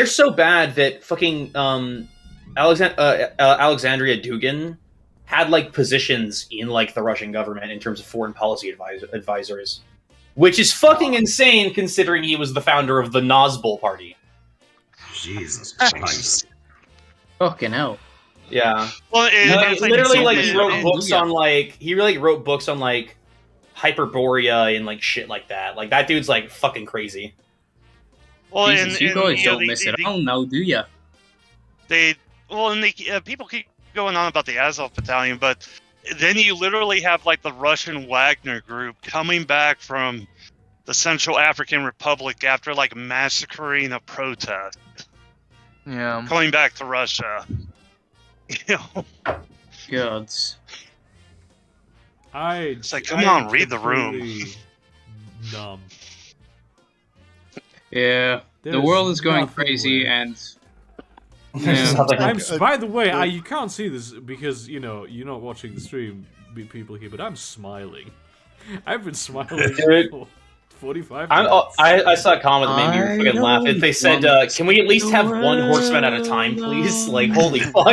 so bad that fucking Alexandria Dugin had like positions in like the Russian government in terms of foreign policy advisors, which is fucking insane considering he was the founder of the Nazbol party. Jesus Christ. Fucking hell. Yeah. Well, No, literally, like he wrote Yeah. books on like wrote books on like Hyperborea and like shit like that. Like that dude's like fucking crazy. well, Jesus, you guys don't miss it out now, do ya? People keep going on about the Azov Battalion, but then you literally have like the Russian Wagner group coming back from the Central African Republic after like massacring a protest, Yeah. coming back to Russia. You know, Gods. it's like, come on, read the room. Numb. Yeah. The There's world is going nothing crazy, left. and There's Yeah. nothing- By the way, you can't see this because you're not watching the stream, people here, but I'm smiling. I've been smiling Dude. for 45 I, minutes. I saw a comment that made me I fucking laugh. If they said, don't "Can we at least have one horseman at a time, please?" Like, holy fuck!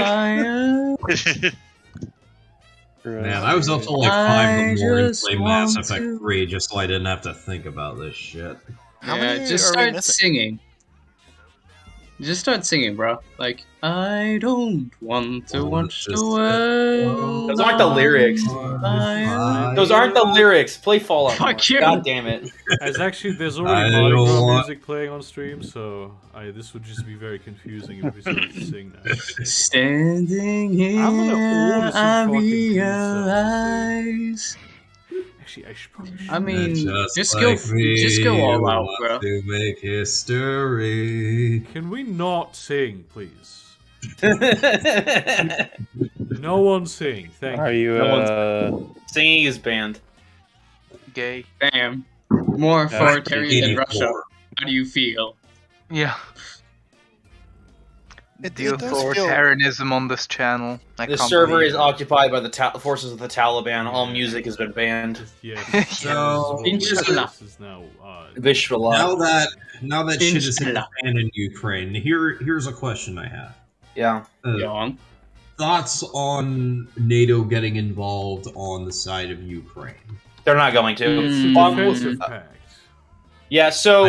Man, I was up till like 5 in the morning just playing Mass want Effect to- 3 just so I didn't have to think about this shit. How yeah, many just are we start missing? singing. Just start singing, bro. Like, I don't want to watch the world. Those aren't the lyrics. Those aren't the lyrics. Play Fallout. Fuck more. you. God damn it. There's I already Mardi don't Gras want- music playing on stream, so this would just be very confusing if we started to sing that. Standing here, I'm gonna order some I fucking pizza, realize. Actually, I should probably. I mean, just like go, just go all out, want bro. to make history. Can we not sing, please? No one sing. Thank Are you. you No Singing is banned. Gay. Damn. More authoritarian than 84. Russia. How do you feel? Yeah. It The does feel authoritarianism on this channel. I The can't server believe is it. occupied by the forces of the Taliban. All music has been banned. So, Inshallah. This is now. Vishwallah. now that shit is in the Inshallah. fan in Ukraine, here's a question I have. Yeah. Yawn. Thoughts on NATO getting involved on the side of Ukraine? They're not going to. It's a Mm. defensive pact. Yeah. So,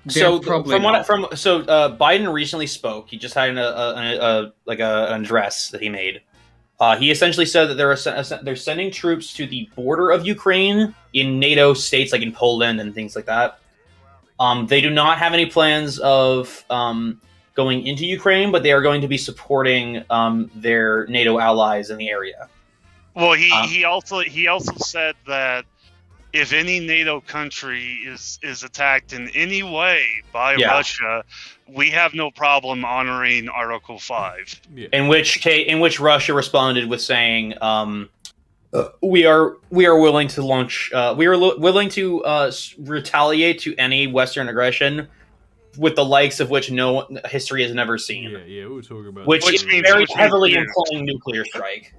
They're probably not. Biden recently spoke. He just had an address that he made. He essentially said that they're sending troops to the border of Ukraine in NATO states like in Poland and things like that. They do not have any plans of going into Ukraine, but they are going to be supporting their NATO allies in the area. Well, he also said that if any NATO country is attacked in any way by Russia, we have no problem honoring Article 5. Yeah. In which Russia responded with saying, "We are willing to launch. Willing to retaliate to any Western aggression, with the likes of which history has never seen." Yeah, we were talking about. Which that is earlier. very which means heavily nukes. implying nuclear strike.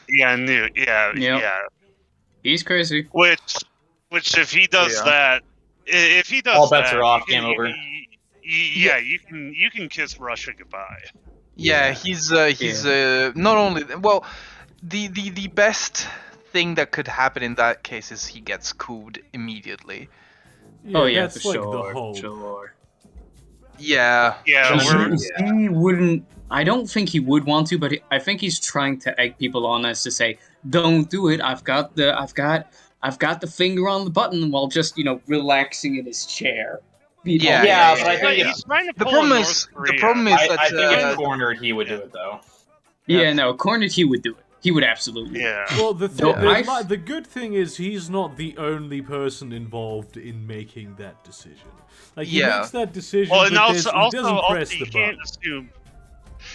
Yeah, Yep. yeah. He's crazy. Which if he does that, if he does All bets that, are off, you can- game over. you can kiss Russia goodbye. Yeah, he's not only the best thing that could happen in that case is he gets couped immediately. Yeah, Oh yeah, that's for like sure. the whole. Sure. Yeah, He wouldn't. I don't think he would want to, but I think he's trying to egg people on as to say, "Don't do it. I've got the finger on the button," while just relaxing in his chair. Yeah, but I think he's trying to The pull problem a is North the Korea. problem is that I think if cornered, he would do it though. Yeah, no, cornered he would do it. He would absolutely. Yeah. Well, the No, the good thing is he's not the only person involved in making that decision. Like he Yeah. makes that decision, Well, and but also he doesn't press you the can't button. assume.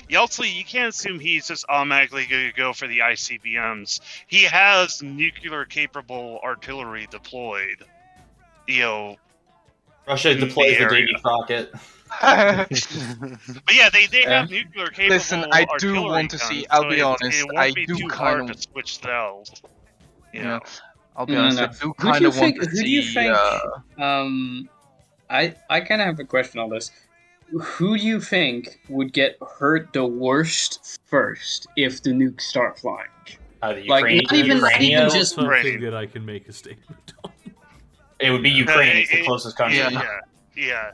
You can't assume he's just automatically going to go for the ICBMs. He has nuclear-capable artillery deployed. Russia In deploys the the area. Davy rocket. But yeah, they have nuclear-capable. Listen, I do artillery want to see. guns, I'll so be honest. It won't I be do too kind hard of. to switch those. You Yeah. know. I'll be No, honest. no. I do Who do kind you of want think? to Who do you see. think? I kind of have a question on this. Who do you think would get hurt the worst first if the nukes start flying? The Like, not even Ukraine. just- something Right. that I can make a statement on. It would be Ukraine. It's the closest country. Yeah.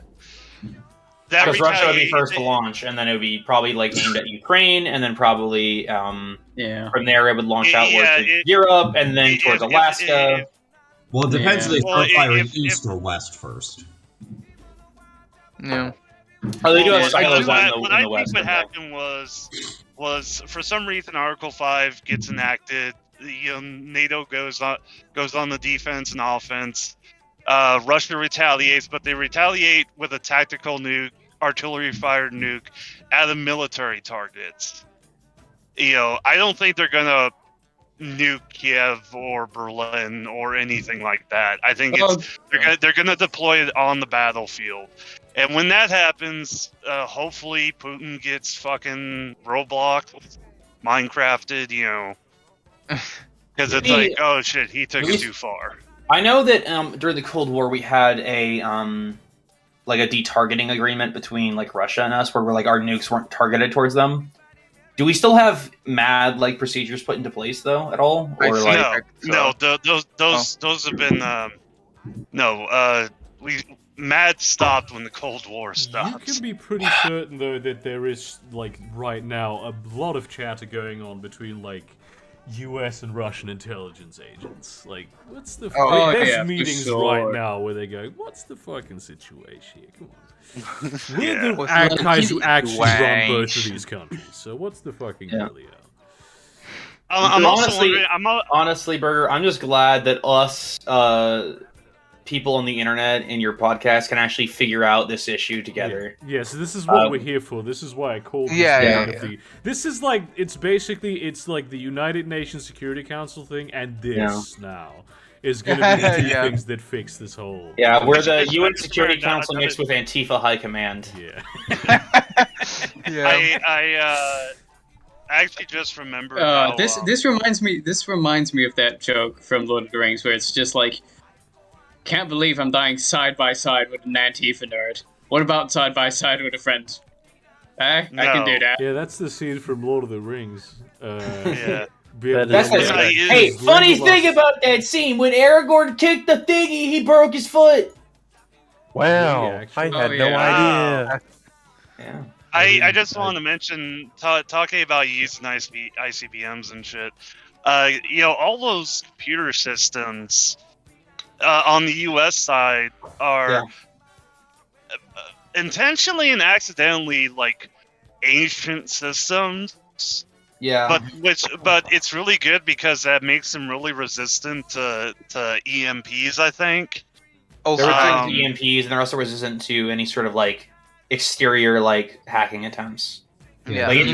that Because Russia would be first to retaliate- launch, and then it would be probably like aimed at Ukraine, and then probably Yeah. from there it would launch outwards Yeah, to it- Europe, and then towards if- Alaska. Well, it depends Yeah. if they Well, start firing if- east or west first. Yeah. Oh, they do Well, have silos what out I in the think west. what as well. happened was for some reason Article 5 gets enacted. NATO goes on the defense and offense. Russia retaliates, but they retaliate with a tactical nuke, artillery-fired nuke at the military targets. I don't think they're gonna nuke Kiev or Berlin or anything like that. I think they're gonna deploy it on the battlefield. And when that happens, hopefully Putin gets fucking Roblox, Minecrafted, because it's like, oh shit, he took it too far. I know that during the Cold War we had a like a detargeting agreement between like Russia and us, where we're like our nukes weren't targeted towards them. Do we still have mad like procedures put into place though at all, or like those have been Mad stopped when the Cold War stopped. You can be pretty certain though that there is like right now a lot of chatter going on between like U.S. and Russian intelligence agents. Like, what's the? There's meetings right now where they go, "What's the fucking situation here? Come on, we're the guys who actually run both of these countries. So what's the fucking dealio?" Honestly, Burger, I'm just glad that us people on the internet and your podcast can actually figure out this issue together. Yeah, so this is what we're here for. This is why I called this This is like, it's like the United Nations Security Council thing, and this now is going to be the two things that fix this whole... Yeah, we're the UN Security Council mixed with Antifa High Command. Yeah. I actually just remembered this reminds me of that joke from Lord of the Rings where it's just like, can't believe I'm dying side by side with an Antifa nerd. What about side by side with a friend? I can do that. Yeah, that's the scene from Lord of the Rings. Yeah. Hey, funny thing about that scene, when Aragorn kicked the thingy, he broke his foot. Wow, I had no idea. Yeah. I just want to mention, talking about using ICBMs and shit, all those computer systems on the U.S. side are intentionally and accidentally like ancient systems. Yeah. But it's really good because that makes them really resistant to EMPs, I think. They're resistant to EMPs, and they're also resistant to any sort of like exterior like hacking attempts. Yeah, like,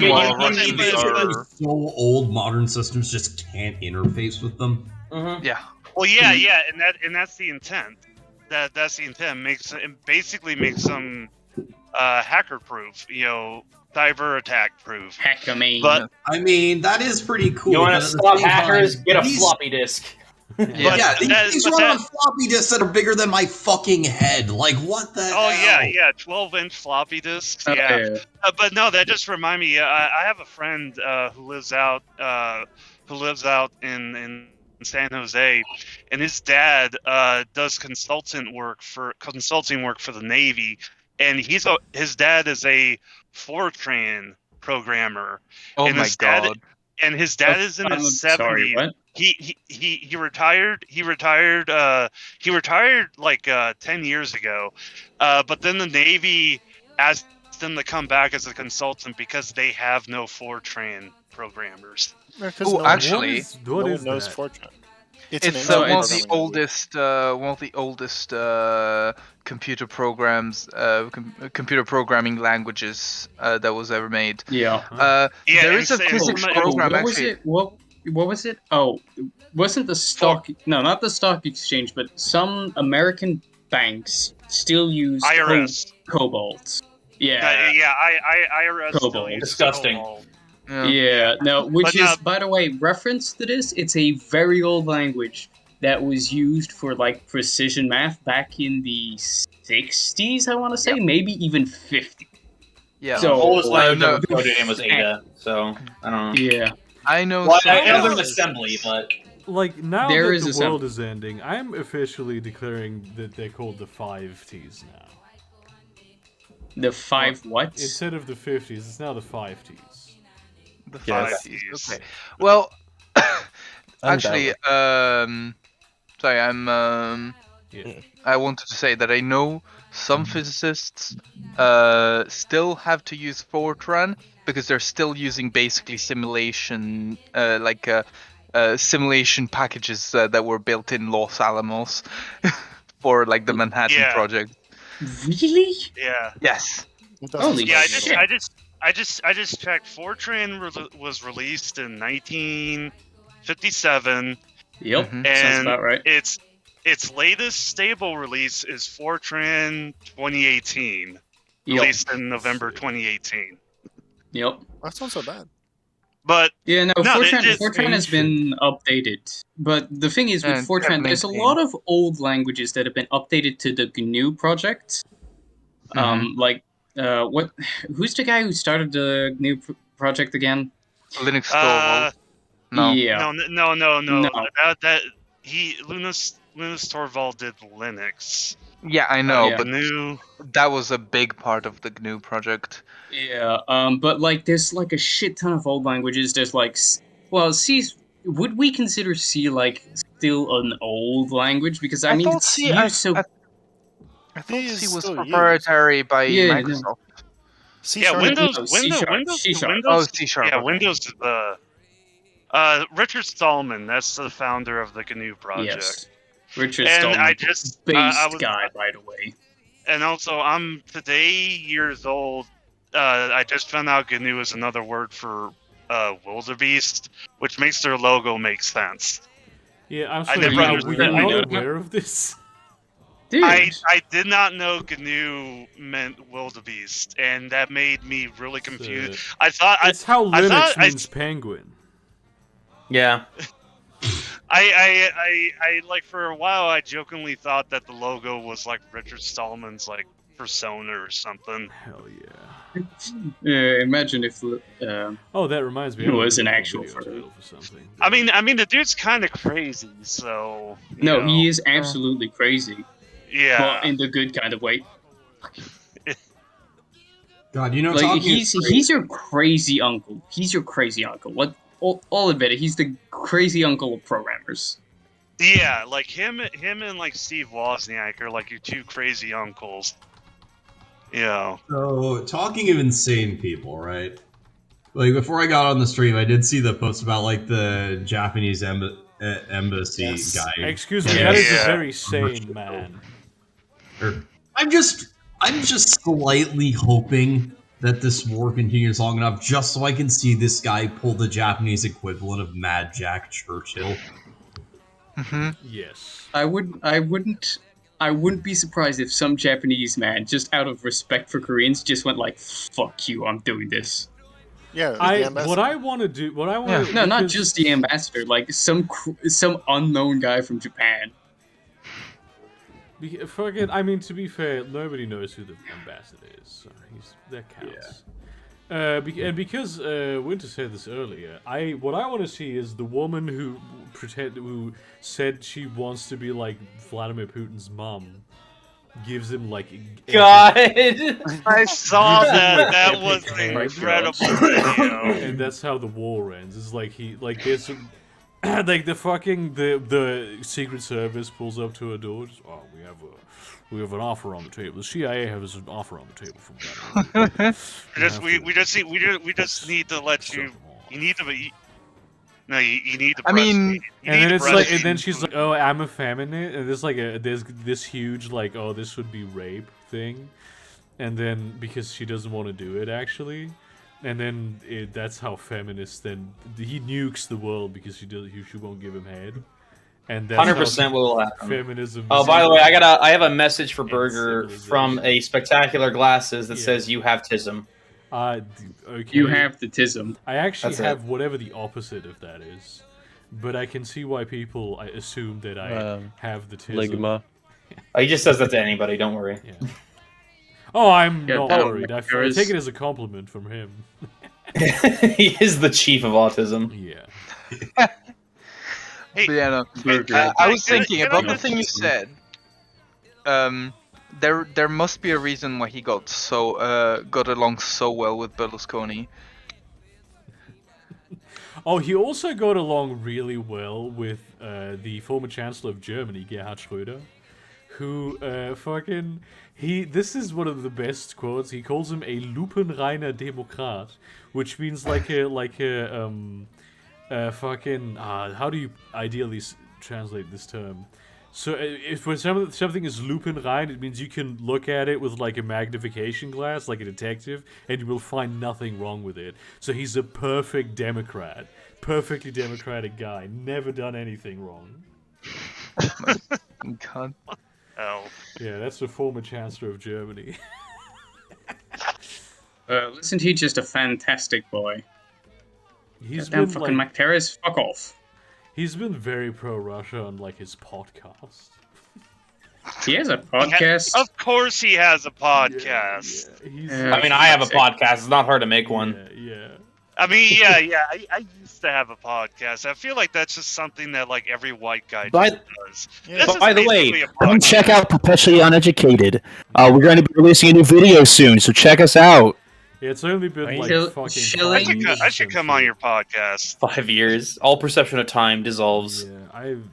so old modern systems just can't interface with them. Mm-hmm. Yeah. Well, yeah, and that's the intent. That's the intent. Basically makes them hacker proof. Cyber attack proof. But I mean, that is pretty cool. You want to stop hackers? Get a floppy disk. These run on floppy disks that are bigger than my fucking head. Like, what the hell? Yeah, 12-inch floppy disks. Yeah. But no, that just reminded me. I have a friend who lives out in San Jose, and his dad does consulting work for the Navy, and his dad is a Fortran programmer. Oh and my god! And his dad is in his 70s. Sorry, what? He retired. He retired like 10 years ago, but then the Navy asked him to come back as a consultant because they have no Fortran programmers. Actually, no one knows Fortran. It's one of the oldest computer programs, computer programming languages that was ever made. Yeah. There is a physics program actually. What was it? Oh, wasn't the stock? No, not the stock exchange, but some American banks still use IRS Cobalt. Yeah. IRS. Cobalt. Disgusting. Cobalt. Yeah, no, which is, by the way, reference to this, it's a very old language that was used for, like, precision math back in the 60s, I want to say, maybe even 50. Yeah. So, the oldest language coded in was Ada, so, I don't know. Yeah. I know Well, I know there's assembly, but... Like, now there that is the world is ending, I'm officially declaring that they're called the 5 Ts now. The 5 what? Instead of the 50s, it's now the 50s. The Yes. 50s. Okay. Well, actually, Undoubtedly. sorry, I wanted to say that I know some physicists still have to use Fortran because they're still using basically simulation, simulation packages that were built in Los Alamos for like the Manhattan Project. Really? Yeah. Yes. Holy Yeah, shit. I just checked. Fortran was released in 1957. Yep, Mhm. sounds And about right. its latest stable release is Fortran 2018, Yep. released in November 2018. Yep. That's not so bad. But Yeah, no, No, Fortran, it's Fortran has been updated. But the thing is, with And Fortran, there's a 2018. lot of old languages that have been updated to the GNU project. Who's the guy who started the GNU project again? Linux Torvalds. No. Yeah. No. No. Linus Torvald did Linux. Yeah, I know, Yeah. but GNU. that was a big part of the GNU project. Yeah, but like, there's like a shit ton of old languages. There's like, C. Would we consider C like still an old language? Because I mean, thought it's C. used so. I thought is C was still proprietary by Yeah, Microsoft. C Yeah, Sharp. Windows. No, Windows. C-sharp, Windows. C-sharp. Windows. Oh, C-sharp. Yeah, okay. Windows is the. Richard Stallman. That's the founder of the GNU project. Yes, Richard And Stallman, I just based guy, by the way. And also, I'm today years old. I just found out GNU is another word for wildebeest, which makes their logo make sense. Yeah, I'm I sorry, never were understood you that. not I know. aware of this? Dude, I did not know GNU meant wildebeest, and that made me really confused. I thought It's how I Linux thought I- means penguin. Yeah. I like for a while I jokingly thought that the logo was like Richard Stallman's like persona or something. Hell yeah. imagine if Oh, that reminds me. It I was looked an up a actual video photo. title for something. I mean the dude's kind of crazy, so you no, know. he is absolutely crazy, Yeah. but in the good kind of way. God, you know, Like talking he's your crazy uncle. He's your crazy uncle. What? I'll admit it. He's the crazy uncle of programmers. Yeah, like him and like Steve Wozniak are like your two crazy uncles. You know. So, talking of insane people, right? Like, before I got on the stream, I did see the post about, like, the Japanese embassy guy. Excuse me, Yeah. that is a Yeah. very sane man. I'm just slightly hoping that this war continues long enough just so I can see this guy pull the Japanese equivalent of Mad Jack Churchill. Yes. I wouldn't be surprised if some Japanese man, just out of respect for Koreans, just went like, "Fuck you, I'm doing this." Yeah, What I want to do, No, not just the ambassador, like some unknown guy from Japan. Forget. I mean, to be fair, nobody knows who the ambassador is, so that counts. And because Winter said this earlier, what I want to see is the woman who said she wants to be like Vladimir Putin's mom, gives him like God. I saw that. That was Oh my incredible video. and that's how the war ends. It's like there's like the Secret Service pulls up to her door. Just, we have an offer on the table. The CIA has an offer on the table from that. We just need to let you. You need to be. No, you need to. I mean, And then it's like, and then she's like, "Oh, I'm effeminate," and there's like there's this huge like, "Oh, this would be rape" thing, and then because she doesn't want to do it actually, and then that's how feminists then he nukes the world because she won't give him head, and that's 100% what will happen. Feminism. Oh, by the way, I have a message for And Burger civilization. from a Spectacular Glasses that Yeah. says you have tism. Okay. You have the tism. I actually That's it. have whatever the opposite of that is, but I can see why people assume that I have the tism. Ligma. Oh, he just says that to anybody. Don't worry. Yeah. Oh, I'm Yeah, not that worried. I occurs. take it as a compliment from him. He is the chief of autism. Yeah. Hey, But yeah, no. Burger. I was Can I- thinking can I about the just- thing you said. There must be a reason why he got along so well with Berlusconi. Oh, he also got along really well with the former Chancellor of Germany, Gerhard Schröder, who this is one of the best quotes. He calls him a lupenreiner Demokrat, which means how do you ideally translate this term? So if when something is lupenrein, it means you can look at it with like a magnification glass, like a detective, and you will find nothing wrong with it. So he's a perfect Democrat, perfectly democratic guy, never done anything wrong. God. Oh. Yeah, that's the former Chancellor of Germany. Isn't he just a fantastic boy? He's Goddamn been fucking like, McTerrace, fuck off. he's been very pro-Russia on like his podcast. He has a podcast. Of course, he has a podcast. Yeah, I mean, I have a podcast. It's not hard to make one. Yeah. I mean, yeah. I used to have a podcast. I feel like that's just something that like every white guy does. Yeah. This is By the way, basically a Come podcast. check out Perpetually Uneducated. We're going to be releasing a new video soon, so check us out. Yeah, it's only been like fucking Shilling. 5 years I should come on your podcast. 5 years. All perception of time dissolves. Yeah, I'm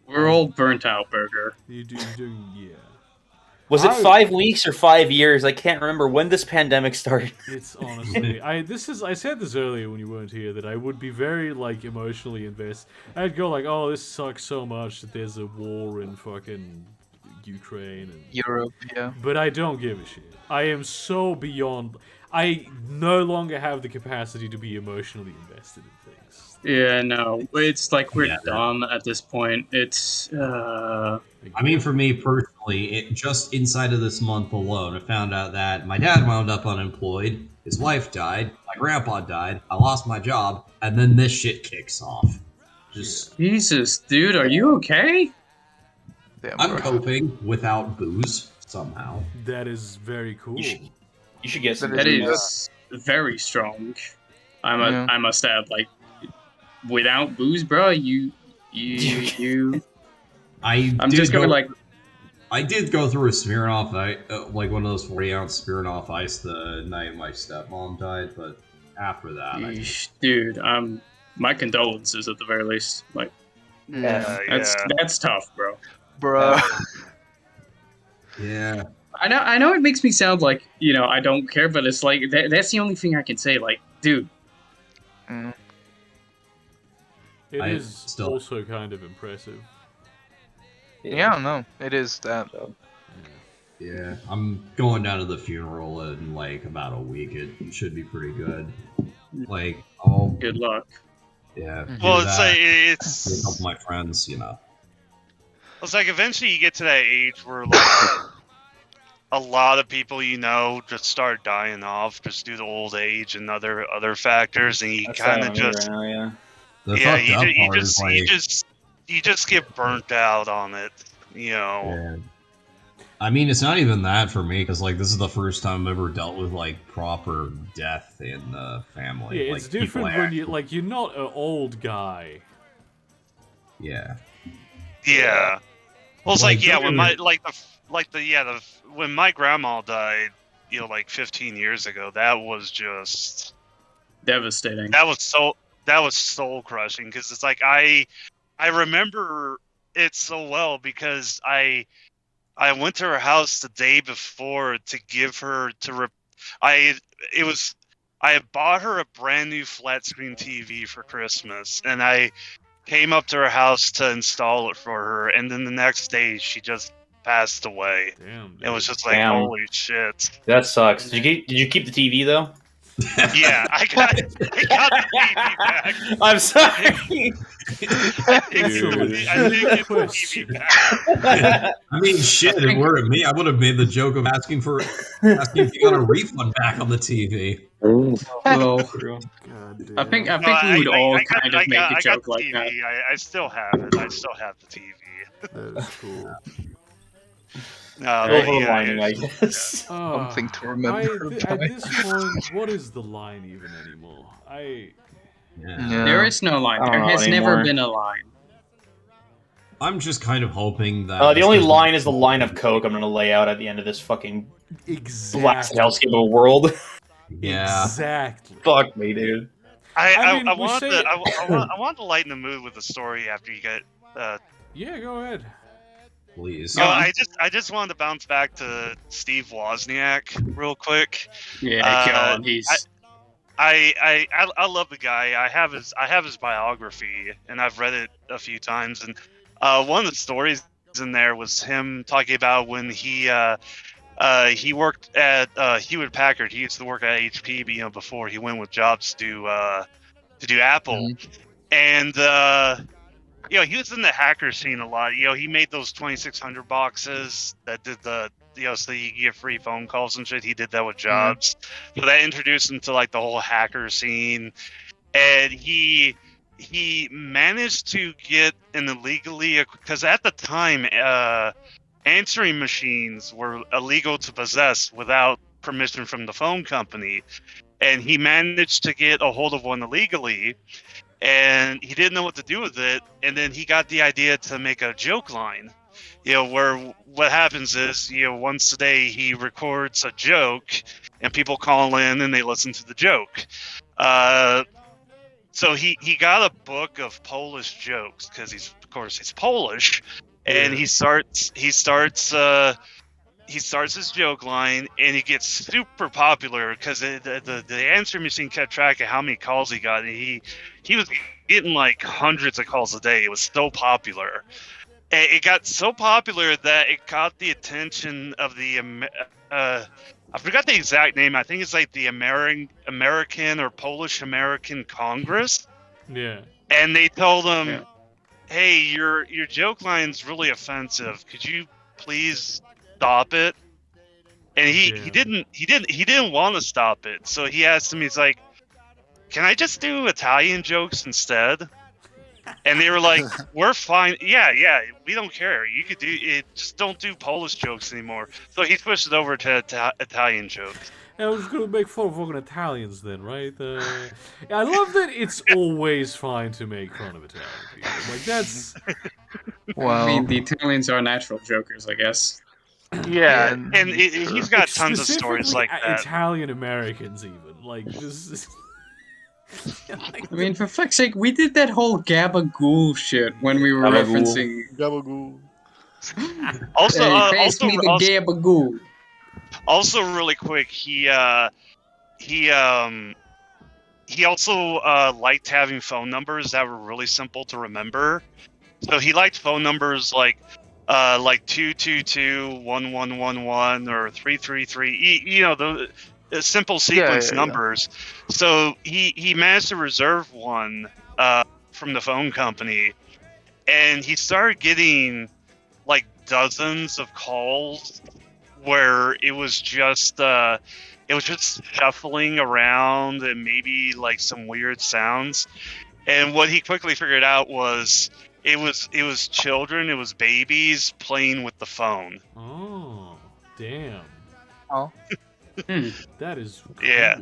We're all burnt out, Burger. you doing yeah. Was it 5 weeks or 5 years? I can't remember when this pandemic started. It's honestly, I said this earlier when you weren't here that I would be very like emotionally invested. I'd go like, oh, this sucks so much that there's a war in fucking Ukraine and Europe, yeah. But I don't give a shit. I am so beyond. I no longer have the capacity to be emotionally invested in things. Yeah, no, it's like we're done at this point. It's. I mean, for me personally, just inside of this month alone, I found out that my dad wound up unemployed, his wife died, my grandpa died, I lost my job, and then this shit kicks off. Jesus, dude, are you okay? I'm coping without booze somehow. That is very cool. You should get some. That is very strong. I must add, like, without booze, bro, I'm just going like. I did go through a Smirnoff, like one of those 40-ounce Smirnoff Ice the night my stepmom died, but after that, Dude, my condolences at the very least. Like, that's tough, bro. Yeah. I know it makes me sound like, I don't care, but it's like, that's the only thing I can say. Like, dude. It is also kind of impressive. Yeah, no, it is that. Yeah, I'm going down to the funeral in like about a week. It should be pretty good. Like, good luck. Yeah. Well, it's a couple of my friends, It's like eventually you get to that age where like a lot of people just start dying off just due to old age and other factors, and you kind of just you just get burnt out on it, Yeah. I mean, it's not even that for me, because like this is the first time I've ever dealt with like proper death in the family. Yeah, like, it's different when you're not an old guy. Yeah. Yeah. Well, it's like when my grandma died, like 15 years ago, that was just devastating. That was soul crushing, because it's like I remember it so well because I went to her house the day before to give her I had bought her a brand new flat screen TV for Christmas, and I came up to her house to install it for her, and then the next day she just passed away. Damn, it was just like, holy shit. That sucks. Did you keep the TV though? Yeah, I got the TV back. I'm sorry. I think it's the TV back. I mean, shit, if it were me, I would have made the joke of asking if you got a refund back on the TV. Well, I think we would all kind of make a joke like that. I still have it. I still have the TV. That is cool. I guess. Something to remember. At this point, what is the line even anymore? There is no line. There has never been a line. I'm just kind of hoping that The only line is the line of coke I'm gonna lay out at the end of this fucking blasted hellscape of a world. Yeah. Exactly. Fuck me, dude. I want to lighten the mood with the story after you get. Yeah, go ahead. Please. I just wanted to bounce back to Steve Wozniak real quick. Yeah, God, he's. I love the guy. I have his biography, and I've read it a few times. And one of the stories in there was him talking about when he worked at Hewlett Packard. He used to work at HP, before he went with Jobs to do Apple, and he was in the hacker scene a lot. He made those 2600 boxes that did the. So you get free phone calls and shit. He did that with Jobs, so that introduced him to like the whole hacker scene, and he managed to get an illegally, because at the time answering machines were illegal to possess without permission from the phone company, and he managed to get a hold of one illegally, and he didn't know what to do with it, and then he got the idea to make a joke line. Where what happens is, once a day he records a joke, and people call in and they listen to the joke. So he got a book of Polish jokes because he's Polish, and he starts his joke line, and he gets super popular because the answer machine kept track of how many calls he got, and he was getting like hundreds of calls a day. It was so popular. It got so popular that it caught the attention of the I forgot the exact name. I think it's like the American or Polish American Congress. Yeah. And they told him, "Hey, your joke line's really offensive. Could you please stop it?" And he didn't want to stop it. So he asked him. He's like, "Can I just do Italian jokes instead?" And they were like, "We're fine. Yeah, we don't care. You could do it. Just don't do Polish jokes anymore." So he switched it over to Italian jokes. I was going to make fun of fucking Italians then, right? I love that it's always fine to make fun of Italian people. Like, that's... Well, I mean, the Italians are natural jokers, I guess. Yeah, and he's got tons of stories like that. Italian Americans, even. Like, this is... I mean, for fuck's sake, we did that whole gabagool shit when we were referencing gabagool. Also, pass me the gabagool. Also, really quick, he also liked having phone numbers that were really simple to remember. So he liked phone numbers like 222-1111 or 333. The simple sequence numbers. So he managed to reserve one from the phone company, and he started getting like dozens of calls where it was just shuffling around and maybe like some weird sounds. And what he quickly figured out was it was children, it was babies playing with the phone. Oh, damn. Oh. That is cool. Yeah.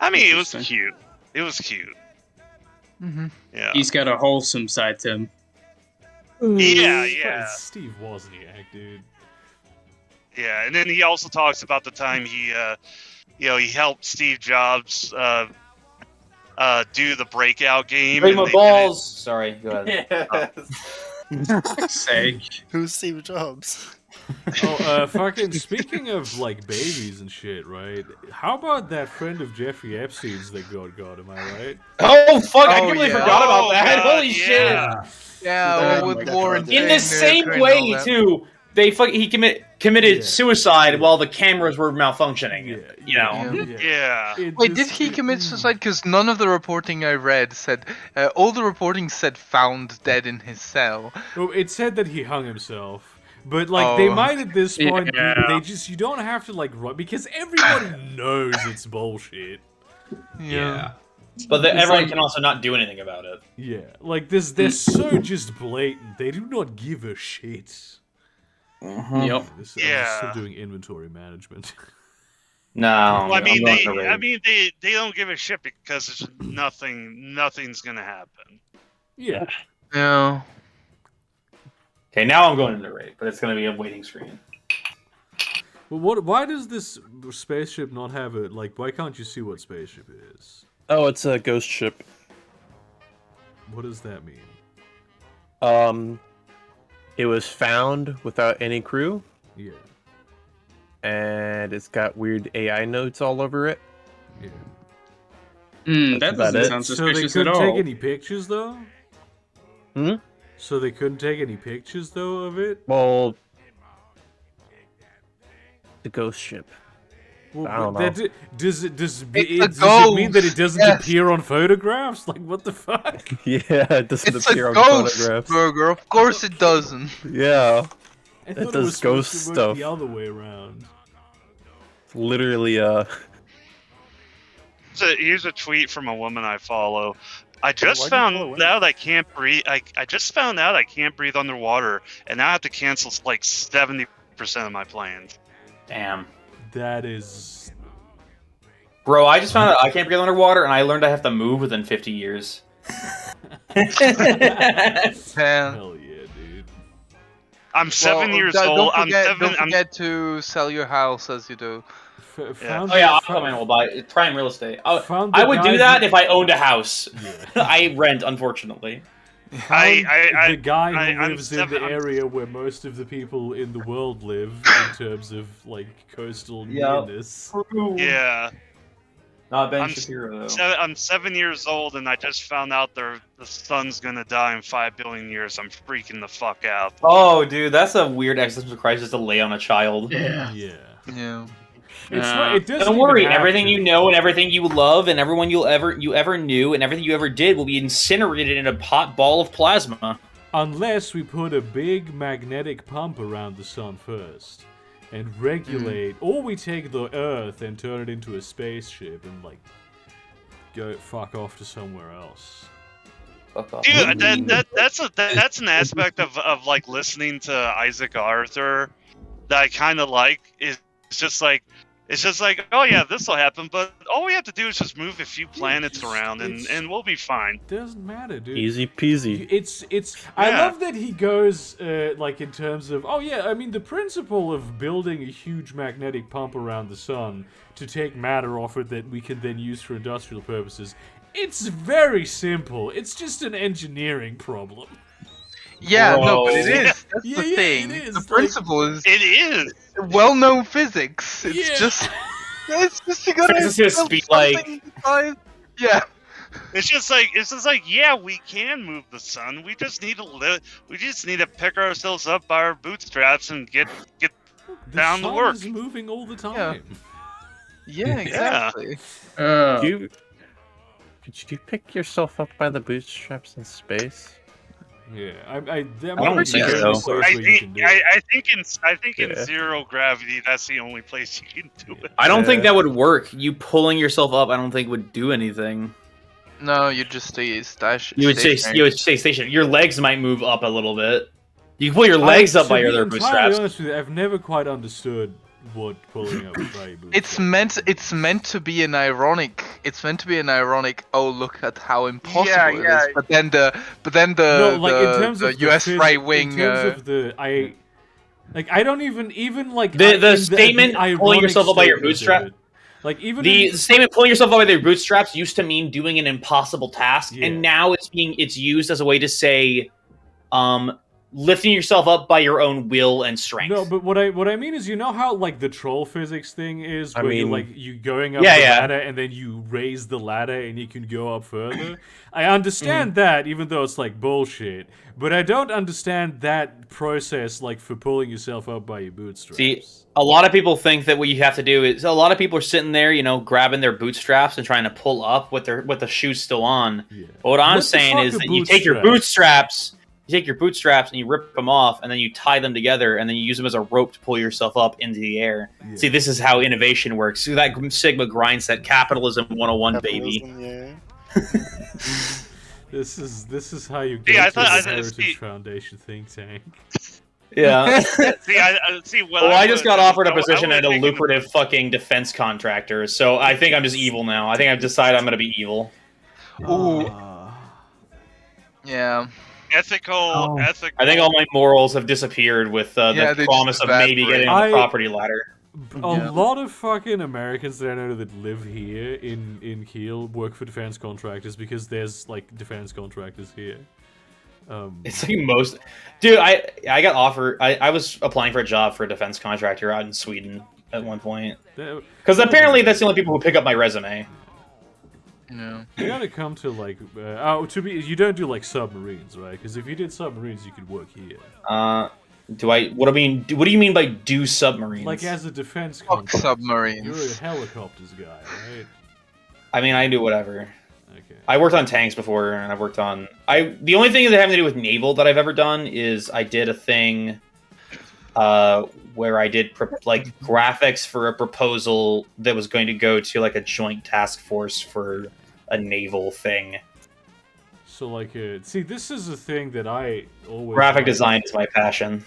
I mean, it was cute. It was cute. Mm-hmm. Yeah. He's got a wholesome side to him. Yeah. Steve Wozniak, dude. Yeah, and then he also talks about the time he helped Steve Jobs do the breakout game. Break my balls. Sorry, go ahead. Sake. Who's Steve Jobs? Fucking speaking of like babies and shit, right? How about that friend of Jeffrey Epstein's that got am I right? Oh fuck! I completely forgot about that. God, Holy shit! Yeah, with Warren. In the same way too, he committed suicide while the cameras were malfunctioning. Yeah. Wait, did he commit suicide? Because none of the reporting I read said. All the reporting said found dead in his cell. Well, it said that he hung himself. But like they might at this point, you don't have to like run because everybody knows it's bullshit. Yeah. But everyone can also not do anything about it. Yeah, like they're so just blatant. They do not give a shit. Yep. I'm still doing inventory management. No, well, I mean they don't give a shit because it's nothing's gonna happen. Yeah. Yeah. Okay, now I'm going to narrate, but it's going to be a waiting screen. Well, why does this spaceship not have it? Like, why can't you see what spaceship it is? Oh, it's a ghost ship. What does that mean? It was found without any crew. Yeah. And it's got weird AI notes all over it. Yeah. That doesn't sound suspicious so they at couldn't all. take any pictures, though? Hmm? So they couldn't take any pictures, though, of it? Well, the ghost ship. Well, I don't know. Does it mean that it doesn't Yes. appear on photographs? Like, what the fuck? Yeah, it doesn't It's appear a on ghost photographs. burger. Of course it doesn't. Yeah, I It thought does was supposed ghost to work stuff. the other way around. it's literally Here's a tweet from a woman I follow. I just Why'd you follow found women? out I can't breathe. I just found out I can't breathe underwater, and now I have to cancel like 70% of my plans. Damn. That is... Bro, I just found out I can't breathe underwater, and I learned I have to move within 50 years. Man. Hell yeah, dude. I'm 7 years old. Don't forget to sell your house as you do. Found Oh yeah, the- I'll come in. We'll buy it. Prime real estate. found I the would guy do that who- if I owned a house. Yeah. I rent, unfortunately. The guy who I'm lives in the seven- I'm- area where most of the people in the world live in terms of, like, coastal Yep. nearness. Yeah. Not Ben I'm Shapiro, though. I'm 7 years old, and I just found out the sun's gonna die in 5 billion years. I'm freaking the fuck out. Oh, dude, that's a weird existential crisis to lay on a child. Yeah. Yeah. Yeah. It's not, it doesn't Don't worry, even have everything to. you know and everything you love and everyone you ever knew and everything you ever did will be incinerated in a hot ball of plasma. Unless we put a big magnetic pump around the sun first and regulate, or we take the Earth and turn it into a spaceship and, like, go fuck off to somewhere else. Fuck off. Dude, that's an aspect of like listening to Isaac Arthur that I kind of like. It's just like, oh yeah, this will happen, but all we have to do is just move a few planets around, and we'll be fine. Doesn't matter, dude. easy peasy. It's. I Yeah. love that he goes like in terms of. Oh yeah, I mean the principle of building a huge magnetic pump around the sun to take matter off it that we can then use for industrial purposes. It's very simple. It's just an engineering problem. Yeah, no, but Bro. it is. That's Yeah, the yeah, thing. it is, The like- principle is It is. well-known physics. It's Yeah. just you gotta Physicists build be like- something besides- yeah. It's just like yeah, we can move the sun. We just need to We just need to pick ourselves up by our bootstraps and get The down to sun work. is moving all the time. Yeah, exactly. Could you pick yourself up by the bootstraps in space? Yeah, I that don't might be think the so. only place I where you can think do it. I think in Yeah. zero gravity, that's the only place you can do it. I don't think Yeah. that would work. You pulling yourself up, I don't think would do anything. No, you just stay stationary. You would stay stationary. Your legs might move up a little bit. You can pull your legs up by your other To be entirely bootstraps. honest with you, I've never quite understood what pulling up by your It's bootstraps. meant to be an ironic. It's meant to be an ironic. Oh, look at how impossible Yeah, it yeah. is. But then the No, like in terms the of U.S. the right wing. In terms of the I don't even like The in statement pulling ironic yourself up by your statement of bootstrap- it. Like even The in, statement "pulling yourself up by their bootstraps" used to mean doing an impossible task, Yeah. and now it's used as a way to say, lifting yourself up by your own will and strength. no, but what I mean is, you know how like the troll physics thing is, I where you mean- like you going up Yeah, the yeah. ladder and then you raise the ladder and you can go up further. I understand that, even though it's like bullshit, but I don't understand that process like for pulling yourself up by your bootstraps. See, a lot of people think that what you have to do is a lot of people are sitting there, grabbing their bootstraps and trying to pull up with the shoes still on. Yeah. But what I'm What the saying fuck is are that you take your bootstraps? bootstraps and you rip them off, and then you tie them together, and then you use them as a rope to pull yourself up into the air. Yeah. See, this is how innovation works. See that Sigma grind set, capitalism 101, baby. Capitalism, yeah. This is how you get Yeah, I to thought- the I thought- Heritage see- Foundation think tank. Yeah. See, I see. What Well, I just got offered a I position was at a thinking- lucrative fucking defense contractor, so I think I'm just evil now. I think I've decided I'm gonna be evil. Ooh. Yeah. ethical. I think all my morals have disappeared with the promise of maybe getting on the property ladder. A lot of fucking Americans that I know that live here in Kiel work for defense contractors because there's like defense contractors here. It's like most, dude. I got offered. I was applying for a job for a defense contractor out in Sweden at one point because apparently that's the only people who pick up my resume. No. You gotta come to like you don't do like submarines, right? Because if you did submarines, you could work here. What do you mean by do submarines? Like as a defense contractor, submarines. You're a helicopters guy, right? I mean, I do whatever. Okay. I worked on tanks before, and I've worked on. The only thing that having to do with naval that I've ever done is I did a thing, where I did like graphics for a proposal that was going to go to like a joint task force for a naval thing. So like, see, this is a thing that I always graphic design is my passion.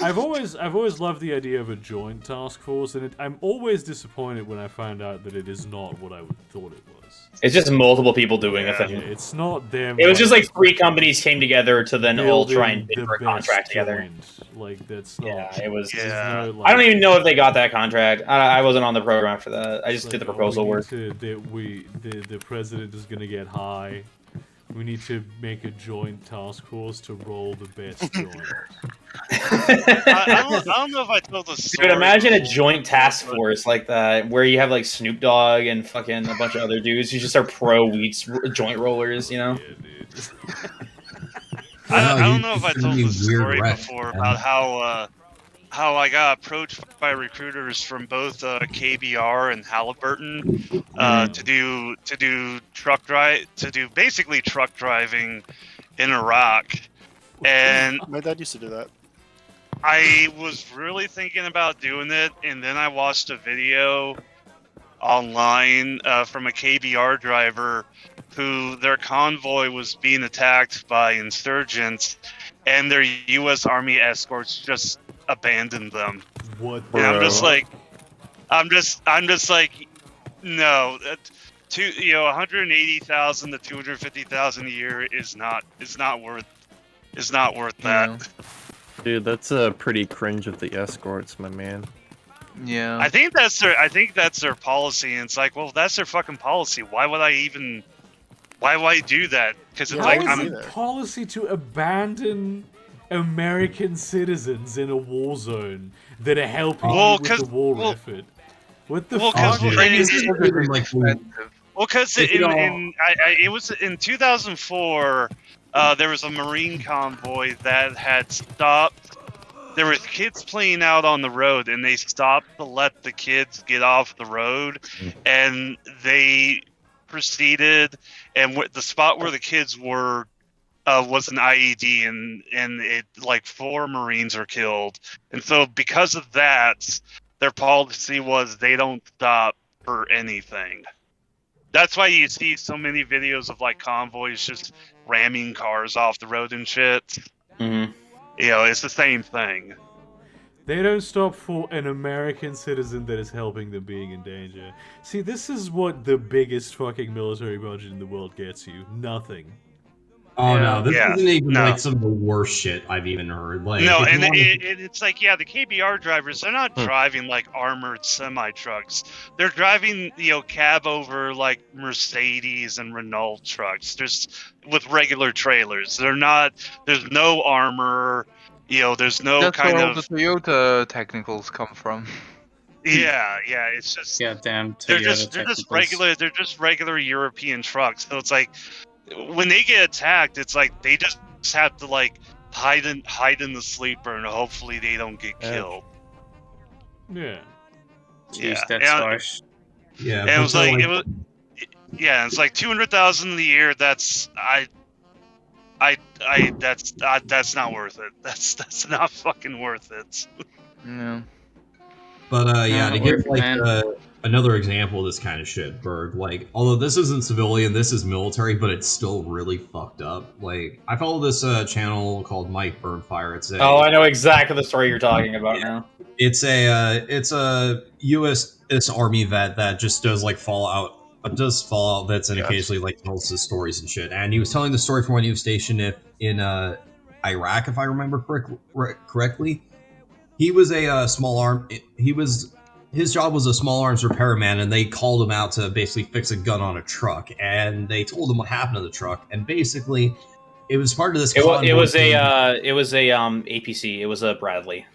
I've always loved the idea of a joint task force, and I'm always disappointed when I find out that it is not what I thought it was. It's just multiple people doing a thing. Yeah, it's not them. It was just like 3 companies came together to then all try and bid for a contract together. Like that's not. Yeah, it was. No, like, I don't even know if they got that contract. I wasn't on the program for that. I just did the proposal work. The president is gonna get high. We need to make a joint task force to roll the best joint. I don't know if I told the story. Dude, imagine a joint task force like that, where you have like Snoop Dogg and fucking a bunch of other dudes who just are pro weed joint rollers, you know? Yeah, dude. I don't know if I told the story before about how I got approached by recruiters from both KBR and Halliburton to do basically truck driving in Iraq, and my dad used to do that. I was really thinking about doing it, and then I watched a video online from a KBR driver who their convoy was being attacked by insurgents, and their U.S. Army escorts just abandoned them. What? And I'm just like, no. 180,000 to 250,000 a year is not worth that. Dude, that's pretty cringe of the escorts, my man. Yeah. I think that's their policy, and it's like, well, that's their fucking policy. Why would I do that? Because it's like I'm policy to abandon American citizens in a war zone that are helping you with the war effort. What the fuck? Because it was in 2004. There was a Marine convoy that had stopped. There were kids playing out on the road, and they stopped to let the kids get off the road, and they proceeded, and the spot where the kids were was an IED, and it like 4 Marines are killed, and so because of that, their policy was they don't stop for anything. That's why you see so many videos of like convoys just ramming cars off the road and shit. Mm-hmm. You know, it's the same thing. They don't stop for an American citizen that is helping them being in danger. See, this is what the biggest fucking military budget in the world gets you. Nothing. Oh no, this isn't even like some of the worst shit I've even heard. Like, no, and it's like, yeah, the KBR drivers, they're not driving like armored semi trucks. They're driving, cab over like Mercedes and Renault trucks, just with regular trailers. They're not. There's no armor. There's no That's kind where of. all the Toyota technicals come from. Yeah, it's just. Goddamn Toyota they're just regular. They're just regular European trucks. So it's like, when they get attacked, it's like they just have to like hide in the sleeper, and hopefully they don't get killed. Yeah. Jeez, that's harsh. Yeah. And it was it's like 200,000 a year. That's that's not worth it. That's not fucking worth it. No. But to give like another example of this kind of shit, Berg, like, although this isn't civilian, this is military, but it's still really fucked up. Like, I follow this channel called Mike Burnfire. I know exactly the story you're talking about now. It's a U.S. Army vet that just does like Fallout does follow bits and occasionally like tells his stories and shit. And he was telling the story from when he was stationed in Iraq, if I remember correctly. He was a small arm. His job was a small arms repairman, and they called him out to basically fix a gun on a truck. And they told him what happened to the truck. And basically, it was part of this. It was a APC. It was a Bradley.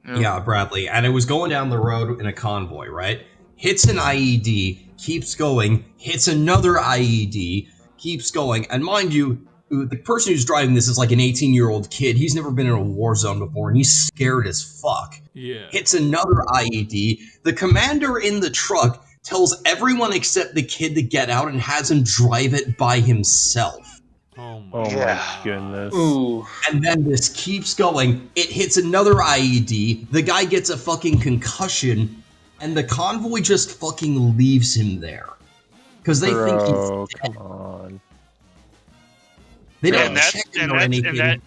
Yeah, Bradley, and it was going down the road in a convoy, right? Hits an IED, keeps going, hits another IED, keeps going, and mind you, the person who's driving this is like an 18-year-old kid. He's never been in a war zone before, and he's scared as fuck. Yeah. Hits another IED. The commander in the truck tells everyone except the kid to get out and has him drive it by himself. Oh my goodness. Ooh. And then this keeps going. It hits another IED. The guy gets a fucking concussion, and the convoy just fucking leaves him there. Because they think he's dead. Come on. They don't check him or anything.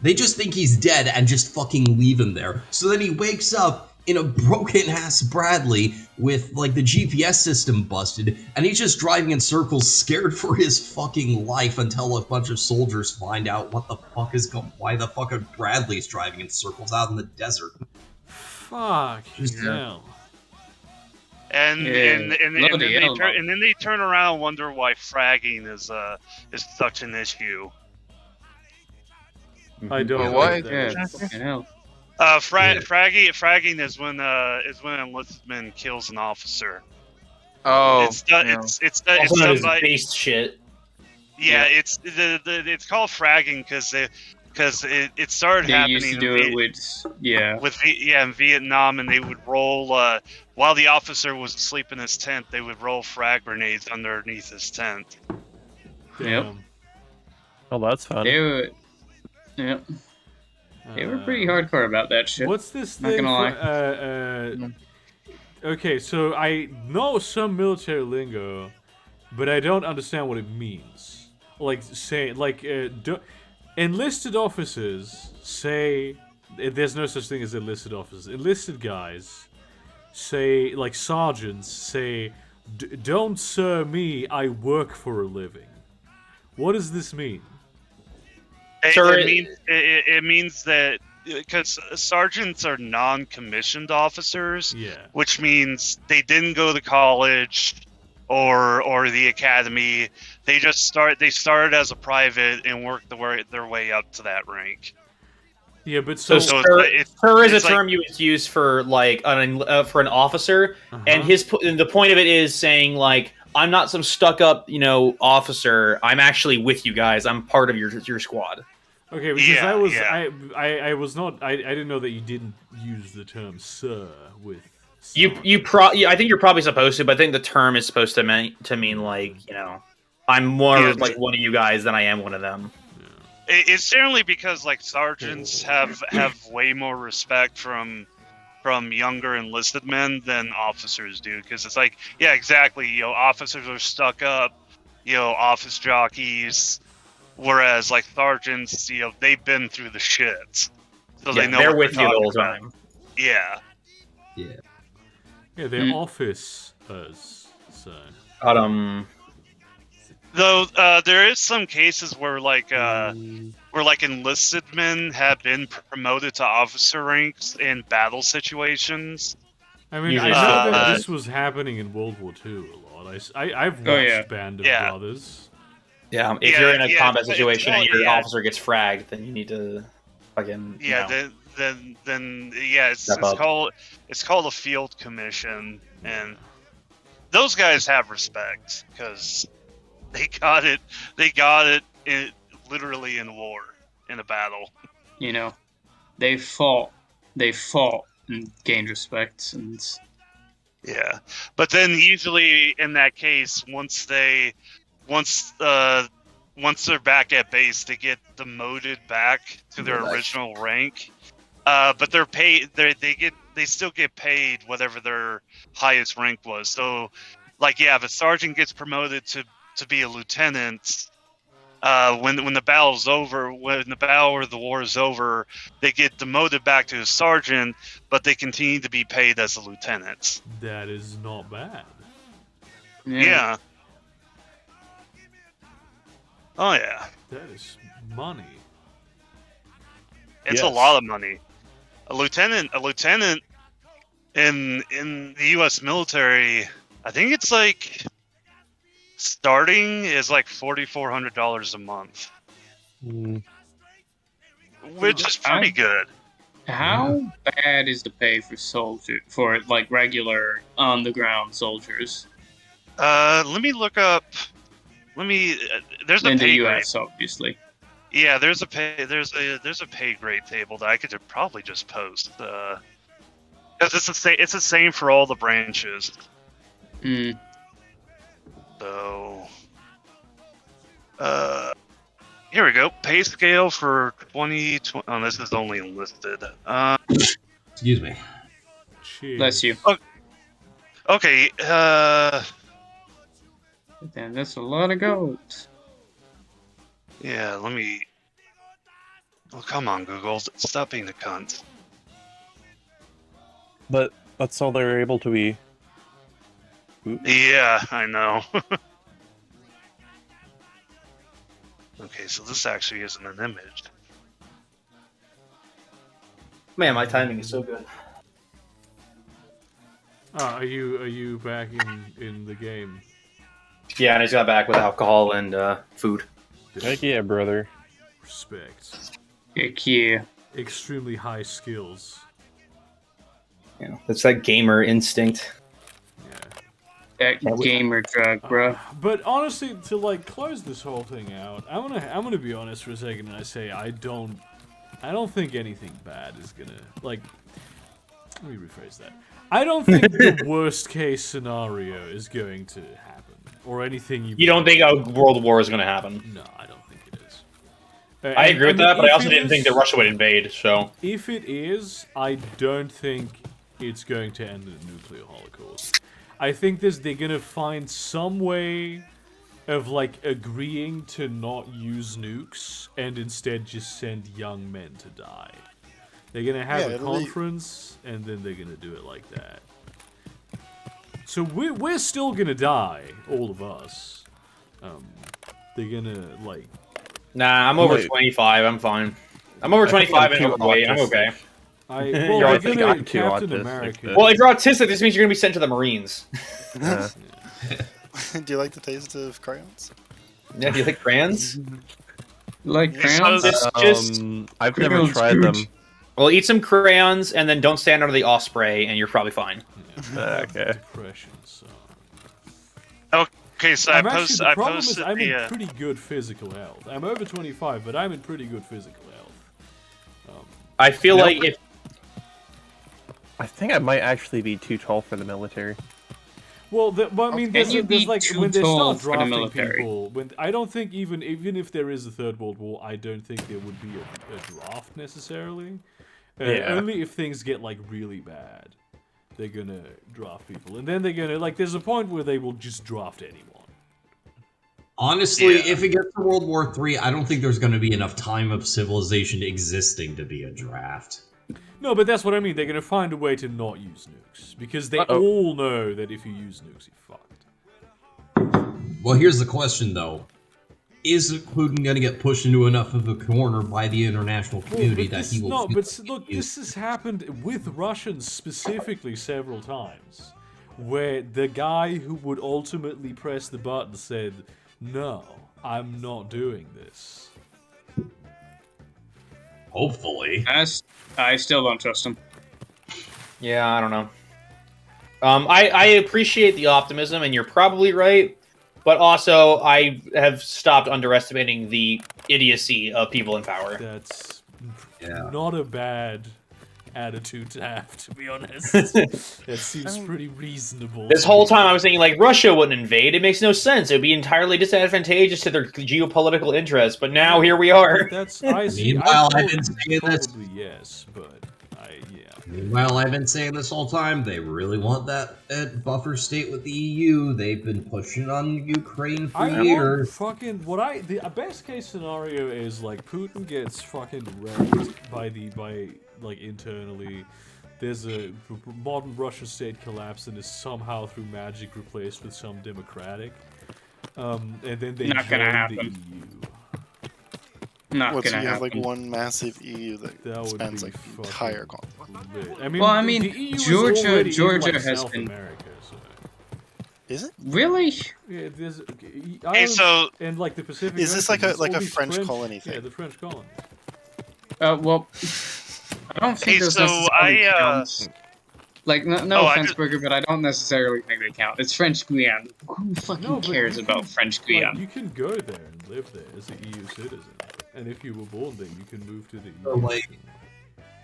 They just think he's dead and just fucking leave him there. So then he wakes up in a broken-ass Bradley with, like, the GPS system busted, and he's just driving in circles scared for his fucking life until a bunch of soldiers find out what the fuck is why the fuck a Bradley's driving in circles out in the desert. Fuck hell. And then they turn around and wonder why fragging is such an issue. I don't know what? Fragging is when an enlistment kills an officer. Oh, it's Also known as based shit. Yeah, it's called fragging because it started happening. They used to do it in Vietnam, and they would roll while the officer was asleep in his tent. They would roll frag grenades underneath his tent. Yep. Oh, that's fun. Yep. They were pretty hardcore about that shit. What's this Not thing? gonna lie. Okay, so I know some military lingo, but I don't understand what it means. Like, say, like, enlisted officers say there's no such thing as enlisted officers. Enlisted guys say, like, sergeants say, "Don't sir me, I work for a living." What does this mean? It means that because sergeants are non-commissioned officers, which means they didn't go to college or the academy. They just started as a private and worked their way up to that rank. Yeah, but sir is a term you would use for like for an officer, and the point of it is saying like, I'm not some stuck-up, officer. I'm actually with you guys. I'm part of your squad. Okay, because I didn't know that you didn't use the term "sir" with. I think you're probably supposed to, but I think the term is supposed to mean like, I'm more like one of you guys than I am one of them. It's generally because like sergeants have way more respect from younger enlisted men than officers do, because it's like, yeah, exactly, officers are stuck up, office jockeys, whereas like sergeants, they've been through the shit, so they know they're with you the whole time. Yeah, they're officers, so. Though there is some cases where enlisted men have been promoted to officer ranks in battle situations. I mean, I know that this was happening in World War II a lot. I've watched Band of Brothers. Yeah, if you're in a combat situation and your officer gets fragged, then you need to fucking it's called a field commission, and those guys have respect because they got it literally in war, in a battle. They fought and gained respect, and but then usually in that case, once they're back at base, they get demoted back to their original rank. But they're paid. They still get paid whatever their highest rank was. So, like, if a sergeant gets promoted to be a lieutenant, when the battle's over, when the battle or the war is over, they get demoted back to a sergeant, but they continue to be paid as a lieutenant. That is not bad. Yeah. Oh yeah. That is money. It's Yes. a lot of money. A lieutenant in the U.S. military, I think it's like starting is like $4,400 a month, which is pretty good. How bad is the pay for like regular on the ground soldiers? Let me look up. There's a in pay the grade. US, obviously. Yeah, there's a pay grade table that I could probably just post. Because it's the same for all the branches. Mm. So, here we go. Pay scale for 2020. Oh, this is only listed. Excuse me. Cheers. Bless you. Okay. Damn, that's a lot of gold. Yeah. Let me. Oh, come on, Google. Stop being a cunt. But that's all they're able to be. Yeah, I know. Okay, so this actually isn't an image. Man, my timing is so good. Are you back in the game? Yeah, and I just got back with alcohol and food. Heck yeah, brother. Respect. Heck yeah. Extremely high skills. Yeah, that's that gamer instinct. That gamer drug, bro. But honestly, to like close this whole thing out, I'm gonna be honest for a second and I say I don't think anything bad is gonna like. Let me rephrase that. I don't think the worst case scenario is going to happen or anything. You don't think a world war is going to happen? No, I don't think it is. I agree with that, but I also didn't think that Russia would invade. So if it is, I don't think it's going to end in a nuclear holocaust. I think they're gonna find some way of like agreeing to not use nukes and instead just send young men to die. They're gonna have a conference and then they're gonna do it like that. So we're still gonna die, all of us. They're gonna like. Nah, I'm over 25. I'm fine. I'm over 25 and overweight. I'm okay. Well, they're gonna Captain America. Well, if you're autistic, this means you're gonna be sent to the Marines. Do you like the taste of crayons? Yeah, do you like crayons? Like crayons? I've never tried them. Well, eat some crayons and then don't stand under the osprey, and you're probably fine. Yeah, okay. Depression. So. Okay, so I posted. I'm in pretty good physical health. I'm over 25, but I'm in pretty good physical health. I feel like if. I think I might actually be too tall for the military. Well, I mean, there's like when they start drafting military? people. I don't think even if there is a Third World War, I don't think there would be a draft necessarily. Only if things get like really bad, they're gonna draft people, and then they're gonna like. There's a point where they will just draft anyone. Honestly, if it gets to World War III, I don't think there's going to be enough time of civilization existing to be a draft. No, but that's what I mean. They're going to find a way to not use nukes. Because they all know that if you use nukes, you're fucked. Well, here's the question, though. Is Putin going to get pushed into enough of a corner by the international community that he will... No, but look, this has happened with Russians specifically several times. Where the guy who would ultimately press the button said, no, I'm not doing this. Hopefully. I still don't trust him. Yeah, I don't know. I appreciate the optimism, and you're probably right. But also, I have stopped underestimating the idiocy of people in power. That's not a bad attitude to have, to be honest. That seems pretty reasonable. This whole time I was thinking, like, Russia wouldn't invade. It makes no sense. It would be entirely disadvantageous to their geopolitical interests. But now here we are. Meanwhile, I've been saying this. Probably yes, but Meanwhile, I've been saying this whole time. They really want that buffer state with the EU. They've been pushing on Ukraine for years. The best case scenario is like Putin gets fucking wrecked by internally. there's a modern Russian state collapsed and is somehow through magic replaced with some democratic. And then they Not gonna join happen. the EU. Not What, so gonna you have happen. like one massive EU That that would spans be like the fucking entire continent? lit. Well, I mean, the EU is Georgia already in, like, has South been- America, so. Is it? Really? Yeah, there's Hey, Ireland so and like the Pacific. Is this Ocean, like a it's like all a these French colony thing? Yeah, the French colony. Well, I don't think Hey, those so necessarily I, count. Like, no Oh, I offense, just- Burger, but I don't necessarily think they count. It's French Guiana. Who fucking No, but cares you about can- French Like, Guiana? you can go there and live there as an EU citizen, and if you were born there, you can move to the EU.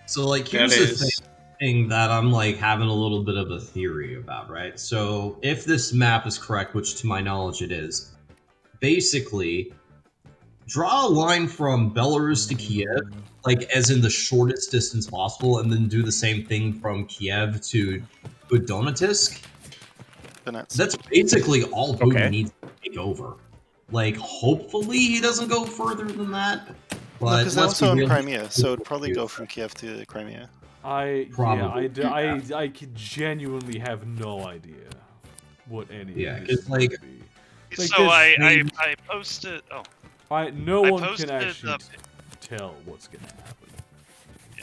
So like here's That the is- thing that I'm like having a little bit of a theory about, right? So if this map is correct, which to my knowledge it is, basically draw a line from Belarus to Kiev, like as in the shortest distance possible, and then do the same thing from Kiev to Donetsk. That's basically all Putin needs to take over. Like, hopefully he doesn't go further than that. But Because they're let's be also in real- Crimea, so it'd probably go from Kiev to Crimea. I could genuinely have no idea what any Yeah, of this 'cause, like- would be. So I posted. Oh, no I one can posted actually the- tell what's gonna happen.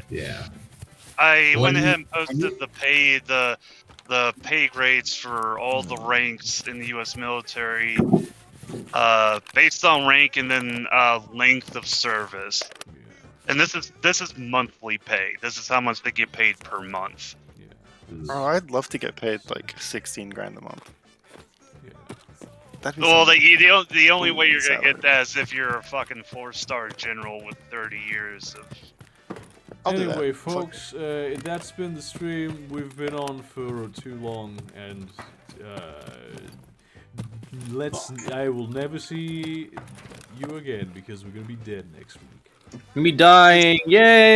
Yeah. I Well, went you- ahead and posted the pay grades for all the ranks in the U.S. military, based on rank and then length of service. And this is monthly pay. This is how much they get paid per month. Oh, I'd love to get paid like 16 grand a month. That'd be Well, some the only way you're gonna salary. get that is if you're a fucking 4-star general with 30 years of. I'll do that. Anyway, folks, that's been the stream. We've been on for too long, and I will never see you again because we're gonna be dead next week. Gonna be dying. Yay!